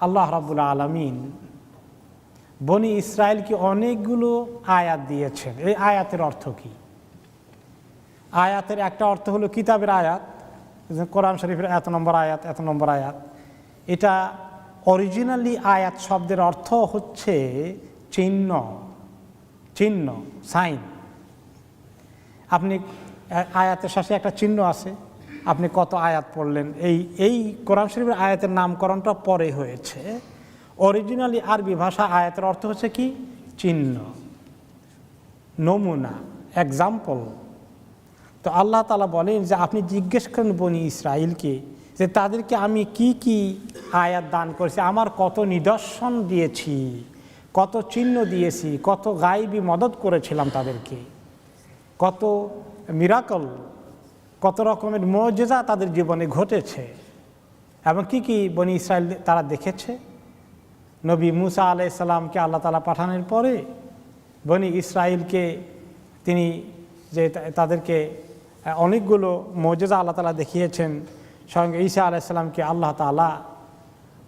আল্লাহ রাব্বুল আলামিন বনি ইসরায়েলকে অনেকগুলো আয়াত দিয়েছেন। এই আয়াতের অর্থ কি? আয়াতের একটা অর্থ হলো কিতাবের আয়াত, কোরআন শরীফের এত নম্বর আয়াত, এত নম্বর আয়াত। এটা অরিজিনালি আয়াত শব্দের অর্থ হচ্ছে চিহ্ন, চিহ্ন, সাইন। আপনি আয়াতের শেষে একটা চিহ্ন আছে, আপনি কত আয়াত পড়লেন। এই কোরআন শরীফের আয়াতের নামকরণটা পরে হয়েছে। অরিজিনালি আরবি ভাষা আয়াতের অর্থ হচ্ছে কি? চিহ্ন, নমুনা, এক্সাম্পল। তো আল্লাহ তাআলা বলেন যে আপনি জিজ্ঞেস করেন বনি ইসরাইলকে যে তাদেরকে আমি কি কি আয়াত দান করেছি, আমার কত নিদর্শন দিয়েছি, কত চিহ্ন দিয়েছি, কত গায়েবী মদত করেছিলাম তাদেরকে, কত মিরাকল, কত রকমের মুজিজা তাদের জীবনে ঘটেছে, এবং কি কি বনি ইসরাইল তারা দেখেছে। নবী মুসা আলাইহিস সালামকে আল্লাহ তাআলা পাঠানোর পরে বনি ইসরাইলকে তিনি যে তাদেরকে অনেকগুলো মুজিজা আল্লাহ তাআলা দেখিয়েছেন। স্বয়ং ঈসা আলাইহিস সালামকে আল্লাহ তাআলা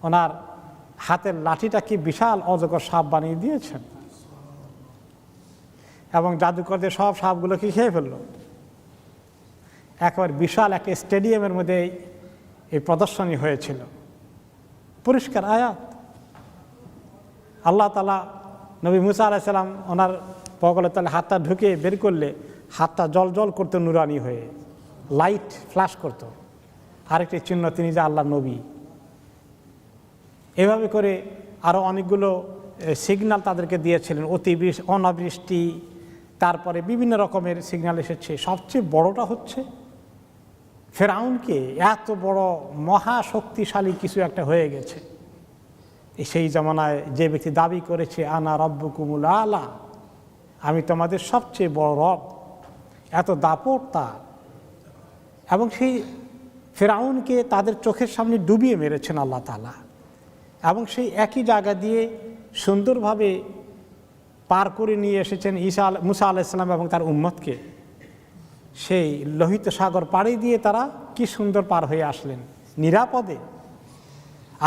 ওনার হাতের লাঠিটাকে বিশাল অজগর সাপ বানিয়ে দিয়েছেন, এবং জাদুকরদের সব সাপগুলোকে খেয়ে ফেলল। একবার বিশাল একটা স্টেডিয়ামের মধ্যে এই প্রদর্শনী হয়েছিল। পরিষ্কার আয়াত। আল্লাহ তাআলা নবী মুসা আলাইহিস সালাম ওনার পগলের তলে হাতটা ঢুকে বের করলে হাতটা জল জল করতো, নুরানি হয়ে লাইট ফ্ল্যাশ করত। আরেকটি চিহ্ন তিনি যে আল্লাহ নবী। এভাবে করে আরও অনেকগুলো সিগন্যাল তাদেরকে দিয়েছিলেন, অতিবৃষ্টি, অনাবৃষ্টি, তারপরে বিভিন্ন রকমের সিগন্যাল এসেছে। সবচেয়ে বড়টা হচ্ছে ফেরাউনকে এত বড় মহাশক্তিশালী কিছু একটা হয়ে গেছে। সেই জামানায় যে ব্যক্তি দাবি করেছে আনা রব্বুকুমুল আলা, আমি তোমাদের সবচেয়ে বড় রব, এত দাপট তার, এবং সেই ফেরাউনকে তাদের চোখের সামনে ডুবিয়ে মেরেছেন আল্লাহ তাআলা, এবং সেই একই জায়গা দিয়ে সুন্দরভাবে পার করে নিয়ে এসেছেন মুসা আলাইহিস সালাম এবং তার উম্মতকে। সেই লোহিত সাগর পাড়ি দিয়ে তারা কি সুন্দর পার হয়ে আসলেন নিরাপদে।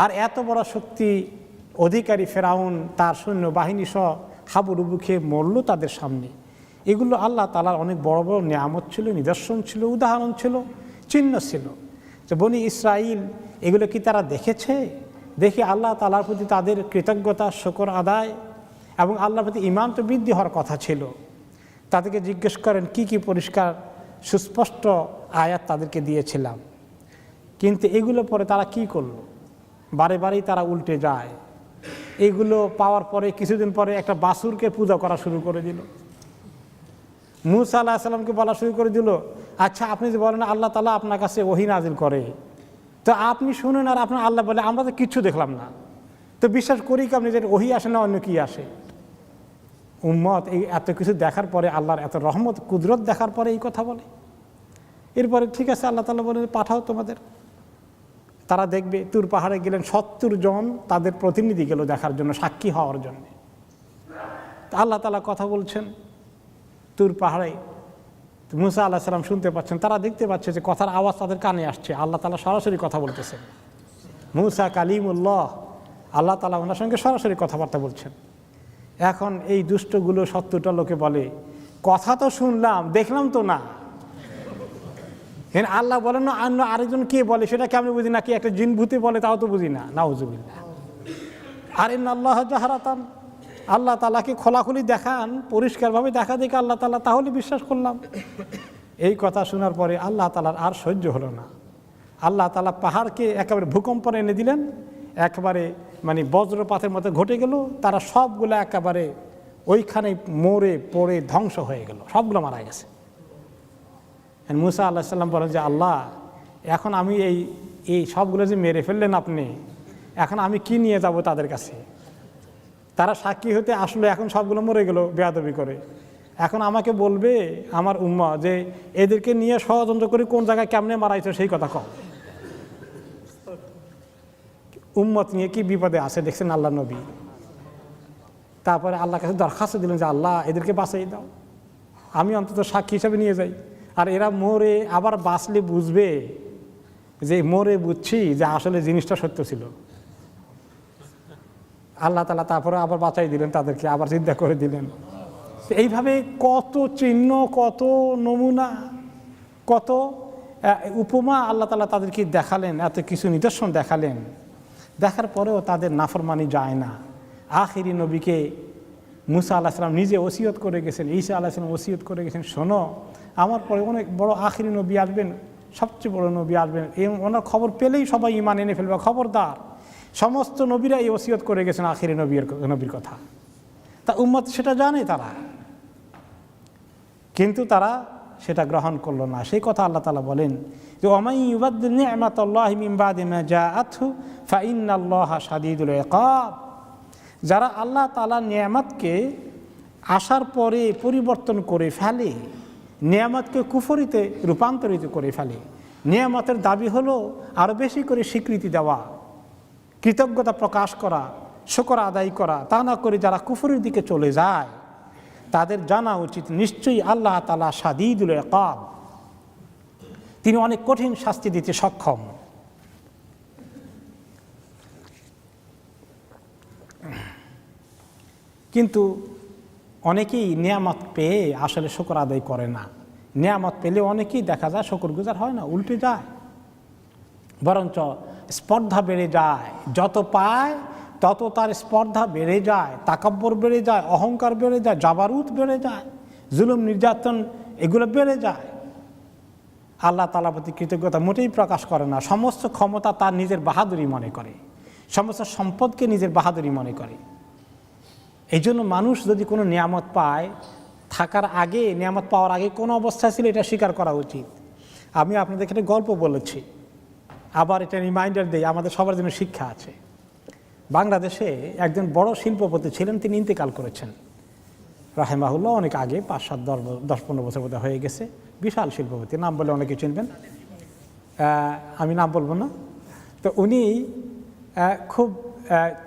আর এত বড় শক্তি অধিকারী ফেরাউন তার সৈন্য বাহিনী সহ হাবুডুবু খেয়ে মরল তাদের সামনে। এগুলো আল্লাহ তাআলার অনেক বড় বড় নিয়ামত ছিল, নিদর্শন ছিল, উদাহরণ ছিল, চিহ্ন ছিল। যে বনি ইসরাইল এগুলো কি তারা দেখেছে? দেখে আল্লাহ তাআলার প্রতি তাদের কৃতজ্ঞতা, শুকর আদায় এবং আল্লাহর প্রতি ঈমান তো বৃদ্ধি হওয়ার কথা ছিল। তাদেরকে জিজ্ঞেস করেন কি কি পরিষ্কার সুস্পষ্ট আয়াত তাদেরকে দিয়েছিলাম। কিন্তু এগুলো পরে তারা কি করলো? বারে বারেই তারা উল্টে যায়। এগুলো পাওয়ার পরে কিছুদিন পরে একটা বাছুরকে পূজা করা শুরু করে দিল। মুসা আলাইহিস সালামকে বলা শুরু করে দিল, আচ্ছা আপনি যে বলেন আল্লাহ তাআলা আপনার কাছে ওহী নাজিল করে, তো আপনি শুনুন। আর আপনার আল্লাহ বলে আমরা তো কিচ্ছু দেখলাম না, তো বিশ্বাস করি কি আপনি যে ওহী আসে না অন্য কি আসে? উম্মত এই এত কিছু দেখার পরে, আল্লাহর এত রহমত কুদরত দেখার পরে এই কথা বলে। এরপরে ঠিক আছে আল্লাহ তাআলা বলে পাঠাও তোমাদের, তারা দেখবে। তুর পাহাড়ে গেলেন, ৭০ জন তাদের প্রতিনিধি গেল দেখার জন্য, সাক্ষী হওয়ার জন্য। আল্লাহ তাআলা কথা বলছেন তুর পাহাড়ে, মুসা আলাইহিস সালাম শুনতে পাচ্ছেন, তারা দেখতে পাচ্ছে যে কথার আওয়াজ তাদের কানে আসছে। আল্লাহ তাআলা সরাসরি কথা বলতেছেন। মুসা কালিমুল্লাহ, আল্লাহ তাআলা ওনার সঙ্গে সরাসরি কথাবার্তা বলছেন। এখন এই দুষ্টগুলো ৭০টা লোকে বলে কথা তো শুনলাম, দেখলাম তো না। আল্লাহ বলেন না অন্য আরেকজন কে বলে সেটা কি আমি বুঝি না, কি একটা জিন ভূতে বলে তাও তো বুঝি না, নাউজুবিল্লাহ। আর ইন্নাল্লাহ জাহরাতান, আল্লাহ তাআলাকে খোলাখুলি দেখান, পরিষ্কারভাবে দেখা দেখে আল্লাহ তাআলা, তাহলে বিশ্বাস করলাম। এই কথা শোনার পরে আল্লাহ তাআলার আর সহ্য হলো না। আল্লাহ তাআলা পাহাড়কে একেবারে ভূকম্প এনে দিলেন, একেবারে মানে বজ্রপাতের মতো ঘটে গেল। তারা সবগুলো একেবারে ওইখানে মরে পড়ে ধ্বংস হয়ে গেল, সবগুলো মারা গেছে। মুসা আলাইহিস সালাম বলেন যে আল্লাহ, এখন আমি এই সবগুলো যে মেরে ফেললেন আপনি, এখন আমি কি নিয়ে যাব তাদের কাছে? তারা সাক্ষী হতে আসলে এখন সবগুলো মরে গেল বেয়াদবি করে। এখন আমাকে বলবে আমার উম্মত যে এদেরকে নিয়ে ষড়যন্ত্র করে কোন জায়গায় কেমনে মারাইছো সেই কথা কও। উম্মত নিয়ে কি বিপদে আছে দেখছেন আল্লাহ নবী। তারপরে আল্লাহর কাছে দরখাস্ত দিলেন যে আল্লাহ এদেরকে বাঁচাই দাও, আমি অন্তত সাক্ষী হিসাবে নিয়ে যাই। আর এরা মরে আবার বাঁচলে বুঝবে যে মরে বুঝছি যে আসলে জিনিসটা সত্য ছিল। আল্লাহ তাআলা তারপরে আবার বাঁচাই দিলেন, তাদেরকে আবার জিন্দা করে দিলেন। এইভাবে কত চিহ্ন, কত নমুনা, কত উপমা আল্লাহ তাআলা তাদেরকে দেখালেন, এত কিছু নিদর্শন দেখালেন। দেখার পরেও তাদের নাফরমানি যায় না। আখিরি নবীকে মুসা আলাইহিস সালাম নিজে ওসিয়ত করে গেছেন, ঈসা আলাইহিস সালাম ওসিয়ত করে গেছেন, শোনো আমার পরে অনেক বড় আখিরি নবী আসবেন, সবচেয়ে বড় নবী আসবেন, ওনার খবর পেলেই সবাই ঈমান এনে ফেলবে, খবরদার। সমস্ত নবীরা এই ওসিয়ত করে গেছেন আখিরি নবীর কথা। তা উম্মত সেটা জানে তারা, কিন্তু তারা সেটা গ্রহণ করলো না। সেই কথা আল্লাহ তাআলা বলেন যে ওয়ামান ইউবাদদিল নি'মাতাল্লাহি মিন বাদি মা জাআতহু ফাইন্নাল্লাহা শাদীদুল ইকাব। যারা আল্লাহ তাআলা নিয়ামতকে আসার পরে পরিবর্তন করে ফেলে, নিয়ামতকে কুফরিতে রূপান্তরিত করে ফেলে, নিয়ামতের দাবি হলো আরও বেশি করে স্বীকৃতি দেওয়া, কৃতজ্ঞতা প্রকাশ করা, শুকর আদায় করা, তা না করে যারা কুফরের দিকে চলে যায় তাদের জানা উচিত নিশ্চয়ই আল্লাহ তাআলা শাদীদুল ইকাব, তিনি অনেক কঠিন শাস্তি দিতে সক্ষম। কিন্তু অনেকেই নিয়ামত পেয়ে আসলে শুকর আদায় করে না। নিয়ামত পেলে অনেকেই দেখা যায় শুকরগুজার হয় না, উল্টে যায়, বরঞ্চ স্পর্ধা বেড়ে যায়। যত পায় তত তার স্পর্ধা বেড়ে যায়, তাকাব্বর বেড়ে যায়, অহংকার বেড়ে যায়, জাবারুত বেড়ে যায়, জুলুম নির্যাতন এগুলো বেড়ে যায়। আল্লাহ তাআলার প্রতি কৃতজ্ঞতা মোটেই প্রকাশ করে না। সমস্ত ক্ষমতা তার নিজের বাহাদুরি মনে করে, সমস্ত সম্পদকে নিজের বাহাদুরি মনে করে। এই জন্য মানুষ যদি কোনো নিয়ামত পায়, থাকার আগে, নিয়ামত পাওয়ার আগে কোন অবস্থা ছিল এটা স্বীকার করা উচিত। আমি আপনাদের এখানে গল্প বলেছি, আবার এটা রিমাইন্ডার দেই, আমাদের সবার জন্য শিক্ষা আছে। বাংলাদেশে একজন বড় শিল্পপতি ছিলেন, তিনি ইন্তেকাল করেছেন রাহেমাহুল্লাহ, অনেক আগে, 5-7-10-15 বছর বোধহয় হয়ে গেছে। বিশাল শিল্পপতি, নাম বলে অনেকে চিনবেন, আমি নাম বলবো না। তো উনি খুব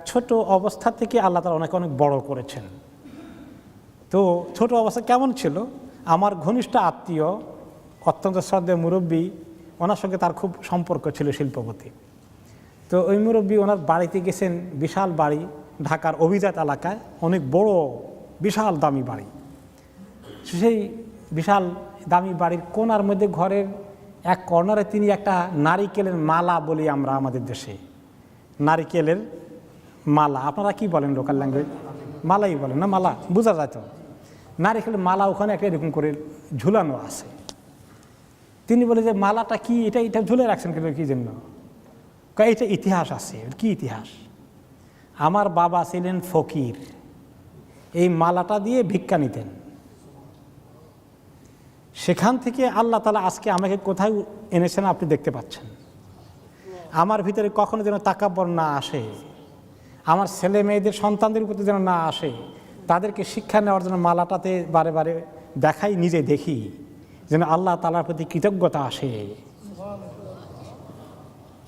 ছোট অবস্থা থেকে আল্লাহ তাআলা অনেক অনেক বড় করেছেন। তো ছোট অবস্থা কেমন ছিল, আমার ঘনিষ্ঠ আত্মীয়, অত্যন্ত শ্রদ্ধেয় মুরব্বী, ওনার সঙ্গে তার খুব সম্পর্ক ছিল, শিল্পপতি। তো ওই মুরব্বী ওনার বাড়িতে গেছেন, বিশাল বাড়ি, ঢাকার অভিজাত এলাকায়, অনেক বড় বিশাল দামি বাড়ি। সেই বিশাল দামি বাড়ির কোণার মধ্যে ঘরের এক কর্নারে তিনি একটা নারিকেলের মালা বলি আমরা আমাদের দেশে, নারিকেলের মালা, আপনারা কি বলেন লোকাল ল্যাঙ্গুয়েজ? মালাই বলেন না, মালা বোঝা যায় তো। নারিকেলের মালা ওখানে একটা এরকম করে ঝুলানো আছে। তিনি বলে যে মালাটা কি, এটা ঝুলে রাখছেন কেন, কি জন্য? এটা ইতিহাস আছে। কি ইতিহাস? আমার বাবা ছিলেন ফকির, এই মালাটা দিয়ে ভিক্ষা নিতেন, সেখান থেকে আল্লাহ তাআলা আজকে আমাকে কোথায় এনেছেন আপনি দেখতে পাচ্ছেন। আমার ভিতরে কখনো যেন তাকাব্বর না আসে, আমার ছেলে মেয়েদের সন্তানদের প্রতি যেন না আসে, তাদেরকে শিক্ষা নেওয়ার জন্য মালাটাতে বারে বারে দেখাই, নিজে দেখি, যেন আল্লাহ তাআলার প্রতি কৃতজ্ঞতা আসে।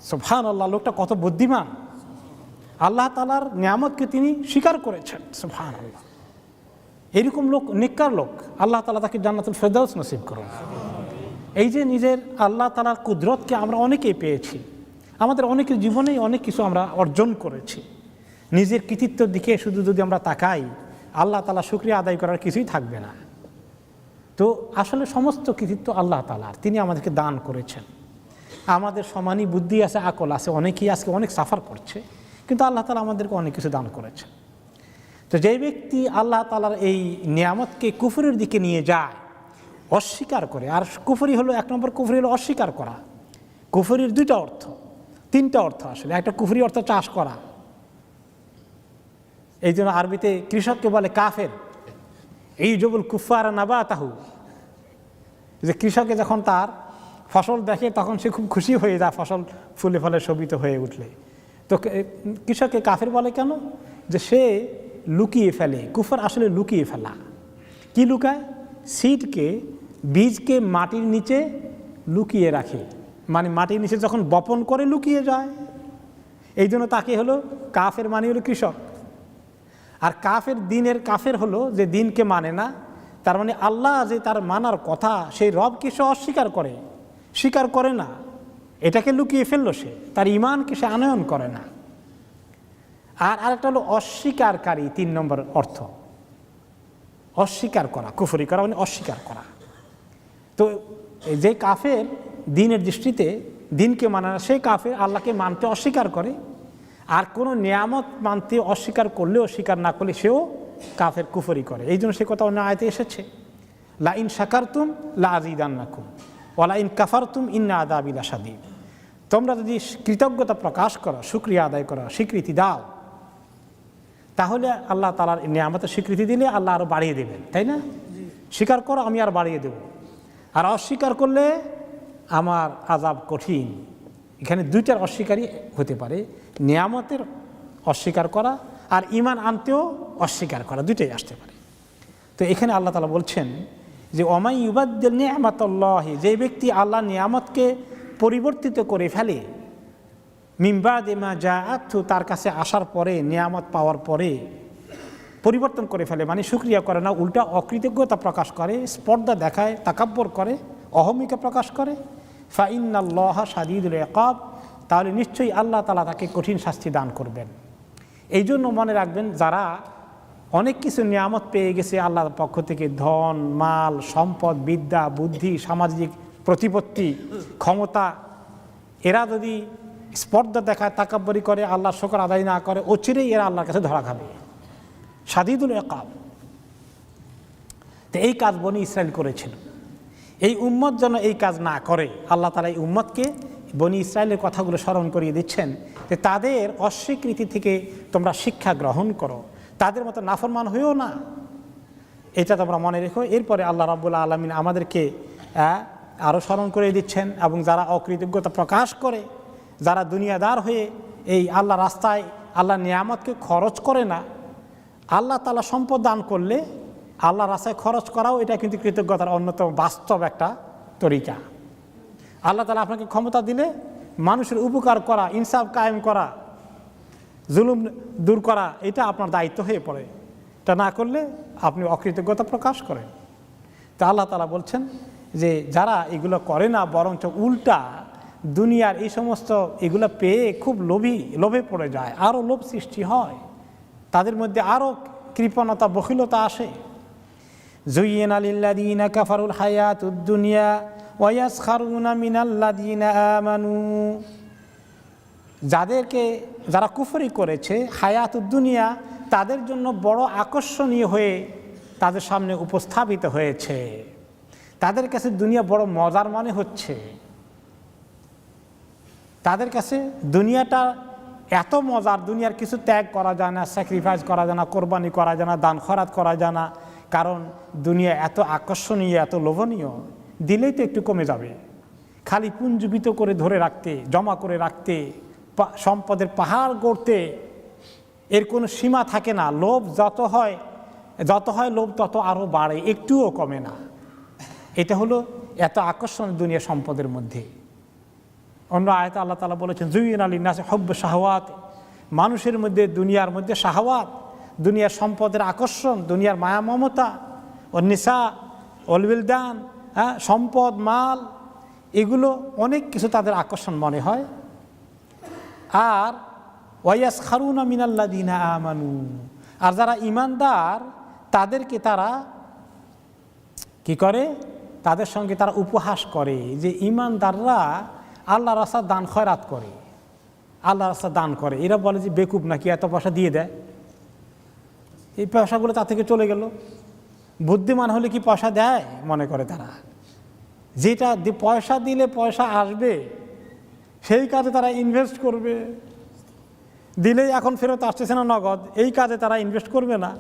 সুবহানাল্লাহ, লোকটা কত বুদ্ধিমান, আল্লাহ তাআলার নিয়ামতকে তিনি স্বীকার করেছেন। সুবহানাল্লাহ, এরকম লোক নেককার লোক, আল্লাহ তাআলা তাকে জান্নাতুল ফেরদাউস নসিব করুন। এই যে নিজের আল্লাহ তাআলার কুদরতকে আমরা অনেকেই পেয়েছি, আমাদের অনেকের জীবনেই অনেক কিছু আমরা অর্জন করেছি। নিজের কৃতিত্বের দিকে শুধু যদি আমরা তাকাই, আল্লাহ তাআলা শুকরিয়া আদায় করার কিছুই থাকবে না। তো আসলে সমস্ত কৃতিত্ব আল্লাহ তাআলার, তিনি আমাদেরকে দান করেছেন। আমাদের সমানই বুদ্ধি আছে, আকল আছে, অনেকেই আজকে অনেক সাফার করছে, কিন্তু আল্লাহ তাআলা আমাদেরকে অনেক কিছু দান করেছেন। তো যেই ব্যক্তি আল্লাহ তাআলার এই নিয়ামতকে কুফরের দিকে নিয়ে যায়, অস্বীকার করে, আর কুফরি হলো, 1 নম্বর কুফরি হলো অস্বীকার করা। কুফরির 2টা অর্থ, 3টা অর্থ আসলে। একটা কুফরি অর্থ চাষ করা, এই জন্য আরবিতে কৃষককে বলে কাফের। এই জবুল কুফার নাবাতাহু, যে কৃষকে যখন তার ফসল দেখে তখন সে খুব খুশি হয়ে যায়, ফসল ফুলে ফলে শোভিত হয়ে উঠলে। তো কৃষককে কাফের বলে কেন? যে সে লুকিয়ে ফেলে। কুফর আসলে লুকিয়ে ফেলা। কি লুকায়? সিডকে, বীজকে মাটির নিচে লুকিয়ে রাখে, মানে মাটির নিচে যখন বপন করে লুকিয়ে যায়, এই জন্য তাকে হলো কাফের, মানে হলো কৃষক। আর কাফের, দিনের কাফের হলো যে দিনকে মানে না, তার মানে আল্লাহ যে তার মানার কথা, সেই রবকে সে অস্বীকার করে, স্বীকার করে না, এটাকে লুকিয়ে ফেললো সে, তার ঈমানকে সে আনয়ন করে না। আর আরেকটা হলো অস্বীকারী, 3 নম্বর অর্থ অস্বীকার করা, কুফরি করা মানে অস্বীকার করা। তো যে কাফের দিনের দৃষ্টিতে দিনকে মানে না, সেই কাফের আল্লাহকে মানতে অস্বীকার করে, আর কোনো নিয়ামত মানতে অস্বীকার করলেও স্বীকার না করলে সেও কাফের, কুফরি করে। এই জন্য সে কথা অন্য আয়াতে এসেছে, লা ইন শাকারতুম লা আযীদান্নাকুম ওয়া লা ইন কাফারতুম ইন্না আযাবি লাশাদীদ। তোমরা যদি কৃতজ্ঞতা প্রকাশ করো, শুকরিয়া আদায় করো, স্বীকৃতি দাও, তাহলে আল্লাহ তাআলার নিয়ামতের স্বীকৃতি দিলে আল্লাহ আরও বাড়িয়ে দেবেন, তাই না? স্বীকার করো, আমি আর বাড়িয়ে দেব। আর অস্বীকার করলে আমার আযাব কঠিন। এখানে 2টার অস্বীকারই হতে পারে, নিয়ামতের অস্বীকার করা আর ঈমান আনতেও অস্বীকার করা, 2টাই আসতে পারে। তো এখানে আল্লাহ তাআলা বলছেন যে ওয়ামান ইউবাদদিল নি'মাতাল্লাহি, যে ব্যক্তি আল্লাহর নিয়ামতকে পরিবর্তিত করে ফেলে, মিন বাদি মা জাআতহু, তার কাছে আসার পরে, নিয়ামত পাওয়ার পরে পরিবর্তন করে ফেলে, মানে শুকরিয়া করে না, উল্টা অকৃতজ্ঞতা প্রকাশ করে, স্পর্ধা দেখায়, তাকাব্বর করে, অহমিকা প্রকাশ করে, ফা ইন্নাল্লাহা শাদীদুল ইকাব, তাহলে নিশ্চয়ই আল্লাহ তাআলা তাকে কঠিন শাস্তি দান করবেন। এই জন্য মনে রাখবেন, যারা অনেক কিছু নিয়ামত পেয়ে গেছে আল্লাহর পক্ষ থেকে, ধন, মাল, সম্পদ, বিদ্যা, বুদ্ধি, সামাজিক প্রতিপত্তি, ক্ষমতা, এরা যদি স্পর্ধা দেখায়, তাকাব্বরি করে, আল্লাহর শুকর আদায় না করে, অচিরেই এরা আল্লাহর কাছে ধরা খাবে, শাদীদুল ইকাব। তো এই কাজ বনি ইসরাইল করেছিল। এই উম্মত যেন এই কাজ না করে, আল্লাহ তাআলা এই উম্মতকে বনি ইসরায়েলের কথাগুলো স্মরণ করিয়ে দিচ্ছেন যে তাদের অস্বীকৃতি থেকে তোমরা শিক্ষা গ্রহণ করো, তাদের মতো নাফরমান হইও না, এটা তোমরা মনে রেখো। এরপরে আল্লাহ রাব্বুল আলামিন আমাদেরকে আরও স্মরণ করে দিচ্ছেন, এবং যারা অকৃতজ্ঞতা প্রকাশ করে, যারা দুনিয়াদার হয়ে এই আল্লাহ রাস্তায় আল্লাহ নিয়ামতকে খরচ করে না, আল্লাহ তাআলা সম্পদ দান করলে আল্লাহ রাস্তায় খরচ করাও এটা কিন্তু কৃতজ্ঞতার অন্যতম বাস্তব একটা তরিকা। আল্লাহ তাআলা আপনাকে ক্ষমতা দিলে মানুষের উপকার করা, ইনসাফ কায়েম করা, জুলুম দূর করা, এটা আপনার দায়িত্ব হয়ে পড়ে। এটা না করলে আপনি অকৃতজ্ঞতা প্রকাশ করেন। তো আল্লাহ তাআলা বলছেন যে যারা এগুলো করে না, বরঞ্চ উল্টা দুনিয়ার এই সমস্ত এগুলো পেয়ে খুব লোভে পড়ে যায়, আরও লোভ সৃষ্টি হয়, তাদের মধ্যে আরও কৃপণতা, বখিলতা আসে। যুয়্যিনা লিল্লাযীনা কাফারুল হায়াতুদ দুনিয়া ওয়া ইয়াসখারুনা মিনাল্লাযীনা আমানু, যারা কুফরি করেছে, হায়াতুদ দুনিয়া তাদের জন্য বড় আকর্ষণীয় হয়ে তাদের সামনে উপস্থাপিত হয়েছে। তাদের কাছে দুনিয়া বড় মজার মনে হচ্ছে, তাদের কাছে দুনিয়াটা এত মজার, দুনিয়ার কিছু ত্যাগ করা যায় না, স্যাক্রিফাইস করা যায় না, কোরবানি করা যায় না, দান খয়রাত করা যায় না, কারণ দুনিয়া এত আকর্ষণীয়, এত লোভনীয়, দিলেই তো একটু কমে যাবে। খালি পুঞ্জীবিত করে ধরে রাখতে, জমা করে রাখতে, সম্পদের পাহাড় গড়তে এর কোনো সীমা থাকে না। লোভ যত হয় লোভ তত আরও বাড়ে, একটুও কমে না। এটা হলো এত আকর্ষণ দুনিয়া সম্পদের মধ্যে। অন্য আয়াতে আল্লাহ তাআলা বলেছেন যুয়্যিনা লিন-নাসি হুব্বু শাহওয়াত, মানুষের মধ্যে, দুনিয়ার মধ্যে শাহওয়াত, দুনিয়ার সম্পদের আকর্ষণ, দুনিয়ার মায়া মমতা, ও নিসা ওয়াল উইলদান, সম্পদ, মাল, এগুলো অনেক কিছু তাদের আকর্ষণ মনে হয়। আর ওয়া ইয়াসখারুনা মিনাল্লাযীনা আমানু, আর যারা ঈমানদার তাদেরকে তারা কি করে, তাদের সঙ্গে তারা উপহাস করে যে ঈমানদাররা আল্লাহ রাস্তায় দান খয়রাত করে, আল্লাহ রাস্তায় দান করে। এরা বলে যে বেকুব নাকি, এত পয়সা দিয়ে দেয়, এই পয়সাগুলো তা থেকে চলে গেল। বুদ্ধিমান হলে কি পয়সা দেয় মনে করে তারা, যেটা পয়সা দিলে পয়সা আসবে সেই কাজে তারা ইনভেস্ট করবে। দিলেই এখন ফেরত আসতেছে না নগদ, এই কাজে তারা ইনভেস্ট করবে না।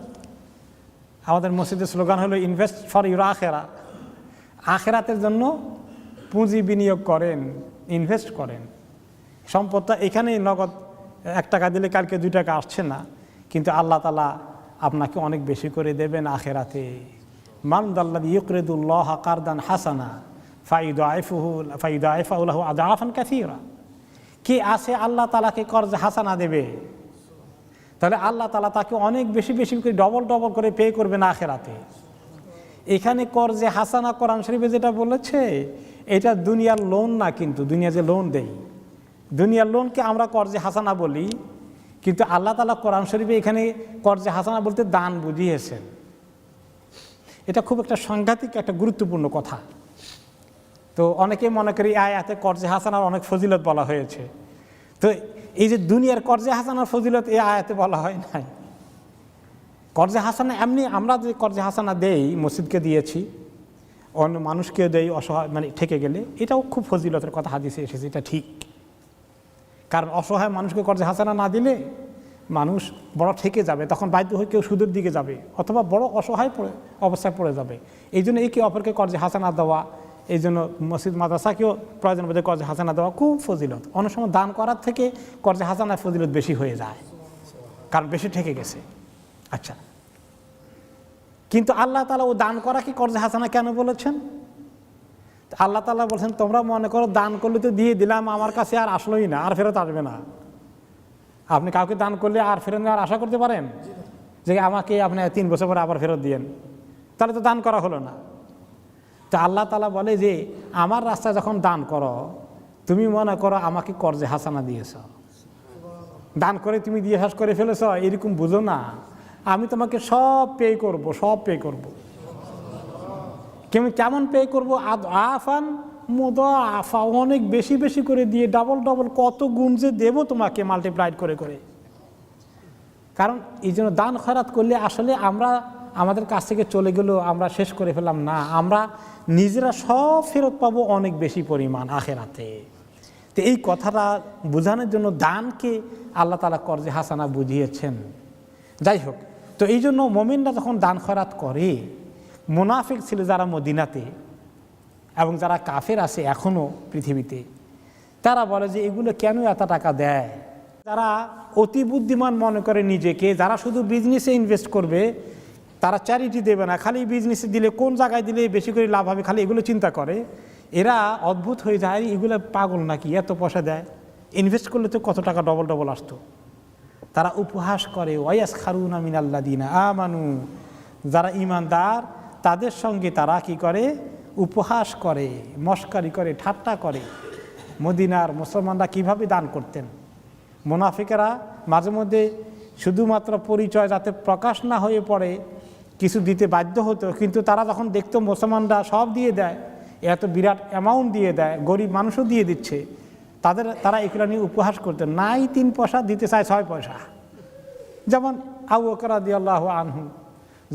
আমাদের মসজিদের স্লোগান হলো ইনভেস্ট ফর ইউর আখেরা, আখেরাতের জন্য পুঁজি বিনিয়োগ করেন, ইনভেস্ট করেন। সম্পদটা এখানেই নগদ 1 টাকা দিলে কালকে 2 টাকা আসছে না, কিন্তু আল্লাহ তাআলা আপনাকে অনেক বেশি করে দেবেন আখেরাতে। মান দাল্লাযী ইউকরিদুল্লাহা কারদান হাসানা ফায়ুদাইফুহু লাহু আযআফান কাসীরা, কে আছে আল্লাহ তাআলাকে কর্জ হাসানা দেবে, তাহলে আল্লাহ তাআলা তাকে অনেক বেশি বেশি করে ডবল করে পে করবেন আখেরাতে। এখানে কর্জে হাসানা কোরআন শরীফে যেটা বলেছে, এটা দুনিয়ার লোন না, কিন্তু দুনিয়া যে লোন দেয়, দুনিয়ার লোনকে আমরা কর্জে হাসানা বলি, কিন্তু আল্লাহ তাআলা কোরআন শরীফে এখানে কর্জে হাসানা বলতে দান বুঝিয়েছেন। এটা খুব একটা সাংঘাতিক একটা গুরুত্বপূর্ণ কথা। তো অনেকে মনে করি আয়াতে কর্জে হাসানার অনেক ফজিলত বলা হয়েছে। তো এই যে দুনিয়ার কর্জে হাসানার ফজিলত এই আয়াতে বলা হয় নাই। কর্জে হাসানা এমনি আমরা যে কর্জে হাসানা দেই, মসজিদকে দিয়েছি, অন্য মানুষকে দেই অসহায় মানে ঠেকে গেলে, এটাও খুব ফজিলতের কথা হাদিসে এসেছে, এটা ঠিক। কারণ অসহায় মানুষকে কর্জে হাসানা না দিলে মানুষ বড় ঠেকে যাবে, তখন বাধ্য হয়ে কেউ সুদের দিকে যাবে অথবা বড় অসহায় অবস্থায় পড়ে যাবে। এই জন্য একে অপরকে কর্জে হাসানা দেওয়া, এই জন্য মসজিদ মাদ্রাসাকেও প্রয়োজন বোধে কর্জে হাসানা দেওয়া খুব ফজিলত। অনেক সময় দান করার থেকে কর্জে হাসানার ফজিলত বেশি হয়ে যায়, কারণ বেশি ঠেকে গেছে। আচ্ছা, কিন্তু আল্লাহ তাআলা ও দান করা কি কর্জে হাসানা কেন বলেছেন? আল্লাহ তাআলা বলছেন, তোমরা মনে করো দান করলে তো দিয়ে দিলাম, আমার কাছে আর আসলোই না, আর ফেরত আসবে না। আপনি কাউকে দান করলে আর ফেরত নেওয়ার আশা করতে পারেন যে আমাকে আপনি 3 বছর পরে আবার ফেরত দিয়েন? তাহলে তো দান করা হলো না। তো আল্লাহ তাআলা বলে যে আমার রাস্তায় যখন দান করো, তুমি মনে করো আমাকে কর্জে হাসানা দিয়েছ, দান করে তুমি দিয়ে শেষ করে ফেলেছ, এরকম বুঝো না। আমি তোমাকে সব পে করব, সব পে করব। কেমন পে করবো? আফান মোদা আফা, অনেক বেশি বেশি করে দিয়ে, ডাবল ডাবল, কত গুণ যে দেবো তোমাকে মাল্টিপ্লাইড করে করে। কারণ এই জন্য দান খয়রাত করলে আসলে আমরা আমাদের কাছ থেকে চলে গেলেও আমরা শেষ করে ফেললাম না, আমরা নিজেরা সব ফেরত পাবো অনেক বেশি পরিমাণ আখেরাতে। তো এই কথাটা বোঝানোর জন্য দানকে আল্লাহ তাআলা কর্জে হাসানা বুঝিয়েছেন। যাই হোক, তো এই জন্য মুমিনরা যখন দান খয়রাত করে, মুনাফিক ছিল যারা মদিনাতে এবং যারা কাফের আছে এখনও পৃথিবীতে, তারা বলে যে এগুলো কেন এত টাকা দেয়? যারা অতি বুদ্ধিমান মনে করে নিজেকে, যারা শুধু বিজনেসে ইনভেস্ট করবে, তারা চ্যারিটি দেবে না, খালি বিজনেসে দিলে কোন জায়গায় দিলে বেশি করে লাভ হবে, খালি এগুলো চিন্তা করে, এরা অদ্ভুত হয়ে যায়, এগুলো পাগল নাকি, এত পয়সা দেয়, ইনভেস্ট করলে তো কত টাকা ডবল ডবল আসতো। তারা উপহাস করে, ওয়ায়াসখারুনা মিনাল্লাযিনা আমানু, যারা ঈমানদার তাদের সঙ্গে তারা কি করে? উপহাস করে, মস্কারি করে, ঠাট্টা করে। মদিনার মুসলমানরা কিভাবে দান করতেন, মুনাফিকেরা মাঝে মধ্যে শুধুমাত্র পরিচয় যাতে প্রকাশ না হয়ে পড়ে কিছু দিতে বাধ্য হতো, কিন্তু তারা যখন দেখতো মুসলমানরা সব দিয়ে দেয়, এত বিরাট অ্যামাউন্ট দিয়ে দেয়, গরিব মানুষও দিয়ে দিচ্ছে, তারা এগুলো নিয়ে উপহাস করতেন। নাই 3 পয়সা, দিতে চায় 6 পয়সা। যেমন আবু বকর রাদিয়াল্লাহু আনহু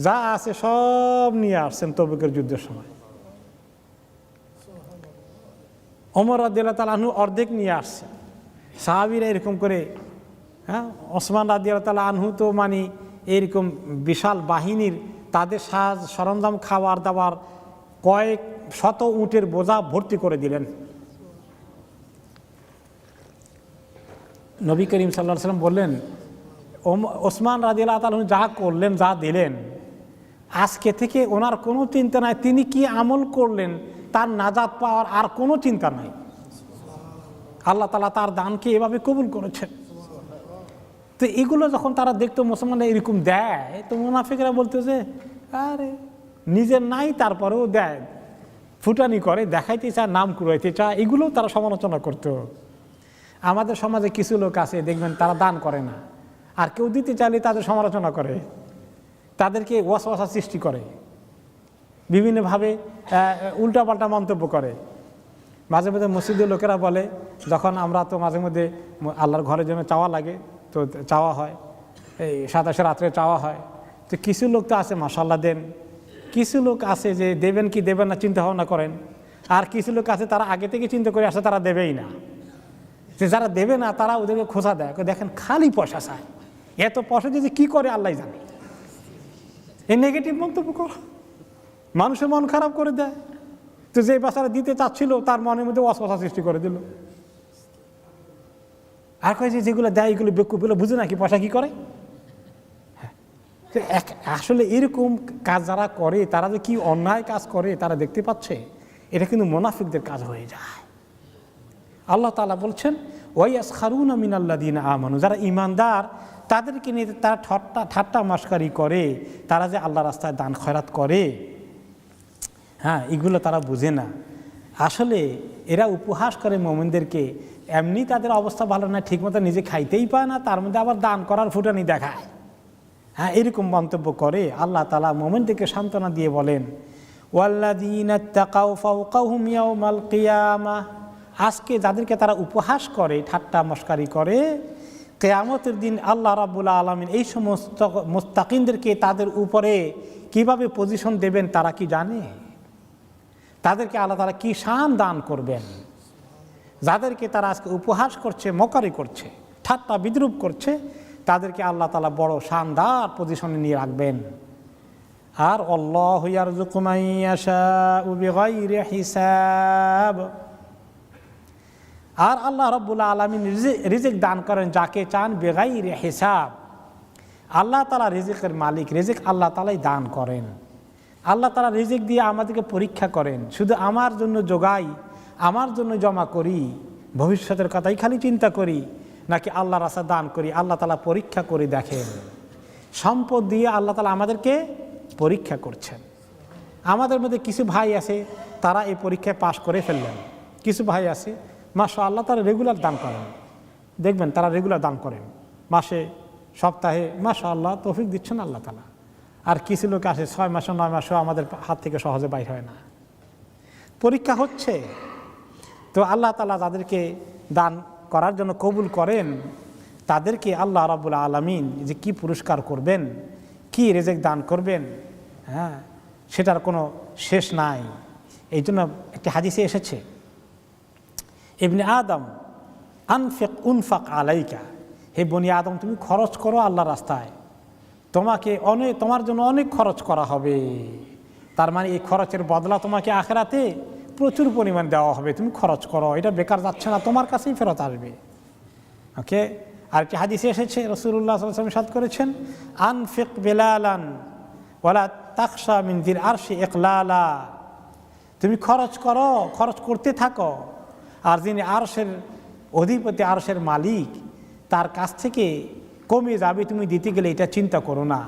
যা আছে সব নিয়ে আসছেন তবুকের যুদ্ধের সময়, ওমর রাদিয়াল্লাহু তাআলা আনহু অর্ধেক নিয়ে আসছেন, সাহাবীরা এরকম করে। হ্যাঁ, ওসমান রাদিয়াল্লাহু তাআলা আনহু তো মানে এরকম বিশাল বাহিনীর, তাদের সাজ সরঞ্জাম, খাবার দাবার, কয়েক শত উটের বোঝা ভর্তি করে দিলেন। নবী করিম সাল্লাল্লাহু আলাইহি ওয়াসাল্লাম বললেন, ওসমান রাদিয়াল্লাহু তাআলা আনহু যা করলেন, যা দিলেন, আজকে থেকে ওনার কোনো চিন্তা নাই, তিনি কি আমল করলেন তার নাজাত পাওয়ার আর কোনো চিন্তা নাই। আল্লাহ তাআলা তার দানকে এভাবে কবুল করেছেন। তো এগুলো যখন তারা দেখতো মুসলমানরা এরকম দেয়, তো মুনাফিকরা বলতো যে আরে নিজের নাই তারপরেও দেয়, ফুটানি করে, দেখাইতে চায়, নাম কুড়াইতে চায়, এগুলোও তারা সমালোচনা করতো। আমাদের সমাজে কিছু লোক আছে দেখবেন তারা দান করে না, আর কেউ দিতে চাইলে তাদের সমালোচনা করে, তাদেরকে ওয়াসওয়াসা সৃষ্টি করে, বিভিন্নভাবে উল্টাপাল্টা মন্তব্য করে। মাঝে মধ্যে মসজিদের লোকেরা বলে, যখন আমরা তো মাঝে মধ্যে আল্লাহর ঘরের জন্য চাওয়া লাগে, তো চাওয়া হয়, এই 27 রাত্রে চাওয়া হয়, তো কিছু লোক তো আছে মাশাআল্লাহ দেন, কিছু লোক আছে যে দেবেন কি দেবেন না চিন্তা ভাবনা করেন, আর কিছু লোক আছে তারা আগে থেকে চিন্তা করে আসে তারা দেবেই না। যে যারা দেবে না তারা ওদেরকে খোঁজা দেয়, দেখেন খালি পয়সা চায়, এত পয়সা দিয়ে যে কী করে আল্লাহ জানে। এই নেগেটিভ মন্তব্য করো, মানুষের মন খারাপ করে দেয়। তো যে বাচ্চারা দিতে চাচ্ছিল তার মনের মধ্যে অস্পশা সৃষ্টি করে দিল। আর কয় যে যেগুলো দেয় এগুলো বেকুবগুলো বুঝে না কি পয়সা কী করে। হ্যাঁ, আসলে এরকম কাজ যারা করে তারা যে কি অন্যায় কাজ করে তারা দেখতে পাচ্ছে, এটা কিন্তু মুনাফিকদের কাজ হয়ে যায়। আল্লাহ তাআলা বলছেন, ওয়ায়াসখারুনা মিনাল্লাযিনা আমানু, যারা ঈমানদার তাদেরকে নিয়ে তারা ঠাট্টা মশকারি করে, তারা যে আল্লাহর রাস্তায় দান খয়রাত করে, হ্যাঁ, এগুলো তারা বুঝে না। আসলে এরা উপহাস করে মুমিনদেরকে, এমনি তাদের অবস্থা ভালো না, ঠিকমতো নিজে খাইতেই পায় না, তার মধ্যে আবার দান করার ফুটানি দেখায়। হ্যাঁ, এরকম মন্তব্য করে আল্লাহ তাআলা মুমিনদেরকে সান্ত্বনা দিয়ে বলেন, ওয়াল্লাযীনা তাকাউ ফাওকাহুম ইয়াওমাল কিয়ামাহ, আজকে যাদেরকে তারা উপহাস করে, ঠাট্টা মশকারি করে, কিয়ামতের দিন আল্লাহ রাব্বুল আলামিন এই সমস্ত মুত্তাকিনদেরকে তাদের উপরে কিভাবে পজিশন দেবেন তারা কি জানে? তাদেরকে আল্লাহ তাআলা কি শান দান করবেন। যাদেরকে তারা আজকে উপহাস করছে, মকারি করছে, ঠাট্টা বিদ্রুপ করছে, তাদেরকে আল্লাহ তাআলা বড় শানদার পজিশনে নিয়ে রাখবেন। আর আল্লাহু ইয়ারযুকু মান ইয়াশাউ বিগাইরি হিসাব, আর আল্লাহ রাব্বুল আলামিন রিজিক দান করেন যাকে চান বিগাইরি হিসাব। আল্লাহ তাআলা রিজিকের মালিক, রিজিক আল্লাহ তাআলাই দান করেন। আল্লাহ তাআলা রিজিক দিয়ে আমাদেরকে পরীক্ষা করেন, শুধু আমার জন্য জোগাই, আমার জন্য জমা করি, ভবিষ্যতের কথাই খালি চিন্তা করি, নাকি আল্লাহর রাস্তায় দান করি, আল্লাহ তাআলা পরীক্ষা করে দেখেন। সম্পদ দিয়ে আল্লাহ তাআলা আমাদেরকে পরীক্ষা করছেন। আমাদের মধ্যে কিছু ভাই আছে তারা এই পরীক্ষায় পাশ করে ফেললেন, কিছু ভাই আছে মাশাআল্লাহ তারা রেগুলার দান করেন, দেখবেন তারা রেগুলার দান করেন, মাসে সপ্তাহে মাশাআল্লাহ তৌফিক দিচ্ছেন আল্লাহ তাআলা। আর কিছু লোক আছে 6 মাসে 9 মাসেও আমাদের হাত থেকে সহজে বাইর হয় না। পরীক্ষা হচ্ছে। তো আল্লাহ তাআলা যাদেরকে দান করার জন্য কবুল করেন তাদেরকে আল্লাহ রাব্বুল আলামিন যে কি পুরস্কার করবেন, কি রিজিক দান করবেন, হ্যাঁ, সেটার কোনো শেষ নাই। এই জন্য একটি হাদিসে এসেছে, ইবনে আদম আনফিক উনফাক আলাইকা, হে বনি আদম তুমি খরচ করো আল্লাহর রাস্তায়, তোমার জন্য অনেক খরচ করা হবে। তার মানে এই খরচের বদলা তোমাকে আখিরাতে প্রচুর পরিমাণ দেওয়া হবে। তুমি খরচ করো, এটা বেকার যাচ্ছে না, তোমার কাছেই ফেরত আসবে। ওকে, আর কি হাদিসে এসেছে রাসূলুল্লাহ সাল্লাল্লাহু আলাইহি ওয়াসাল্লাম ইরশাদ করেছেন, আনফিক বিলালান ওয়ালা তাখশা মিন যিল আরশি ইকলালা, তুমি খরচ করো, খরচ করতে থাকো, আর যিনি আরশের অধিপতি, আরশের মালিক, তার কাছ থেকে কমে যাবে তুমি দিতে গেলে এটা চিন্তা করো না।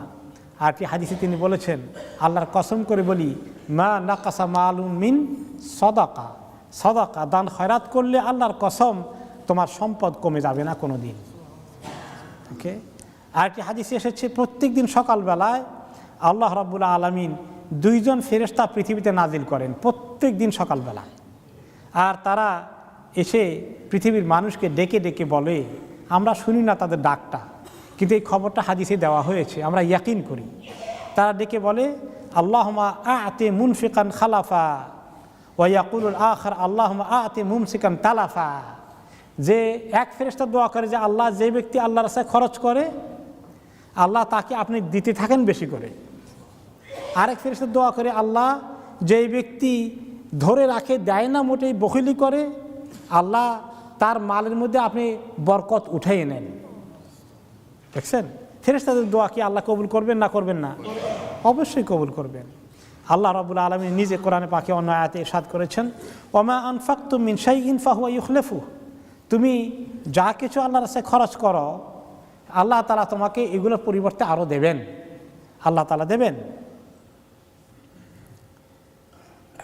আর কি হাদিসে তিনি বলেছেন, আল্লাহর কসম করে বলি, মা নাকাসা মালুন মিন সাদাকা, সাদাকা দান খয়রাত করলে আল্লাহর কসম তোমার সম্পদ কমে যাবে না কোনো দিন। ওকে, আর কি হাদিসে এসেছে প্রত্যেক দিন সকালবেলায় আল্লাহ রাব্বুল আলামিন 2 জন ফেরেশতা পৃথিবীতে নাজিল করেন প্রত্যেক দিন সকালবেলায়। আর তারা এসে পৃথিবীর মানুষকে ডেকে ডেকে বলে, আমরা শুনি না তাদের ডাকটা, কিন্তু এই খবরটা হাদিসে দেওয়া হয়েছে, আমরা ইয়াকিন করি। তারা ডেকে বলে, আল্লাহুম্মা আ'তি মুনফিকান খালাফা ওয়া ইয়াকুলুল আখার আল্লাহুম্মা আ'তি মুমসিকান তালাফা। যে এক ফেরেশতা দোয়া করে যে আল্লাহ, যে ব্যক্তি আল্লাহর রাস্তায় খরচ করে আল্লাহ তাকে আপনি দিতে থাকেন বেশি করে। আরেক ফেরেশতা দোয়া করে, আল্লাহ যেই ব্যক্তি ধরে রাখে, দেয় না মোটেই, বখিলি করে, আল্লাহ তার মালের মধ্যে আপনি বরকত উঠাইয়ে নেন। দেখছেন ফেরেশতাদের দোয়া কি আল্লাহ কবুল করবেন না করবেন না? অবশ্যই কবুল করবেন। আল্লাহ রাব্বুল আলামিন নিজে কোরআনে পাকে অন্য আয়াতে ইরশাদ করেছেন, ওমা আনফাকতুম মিন শাইইন ফাহুয়া ইউখলিফু, তুমি যা কিছু আল্লাহর রাস্তায় খরচ করো আল্লাহ তাআলা তোমাকে এগুলোর পরিবর্তে আরও দেবেন, আল্লাহ তাআলা দেবেন।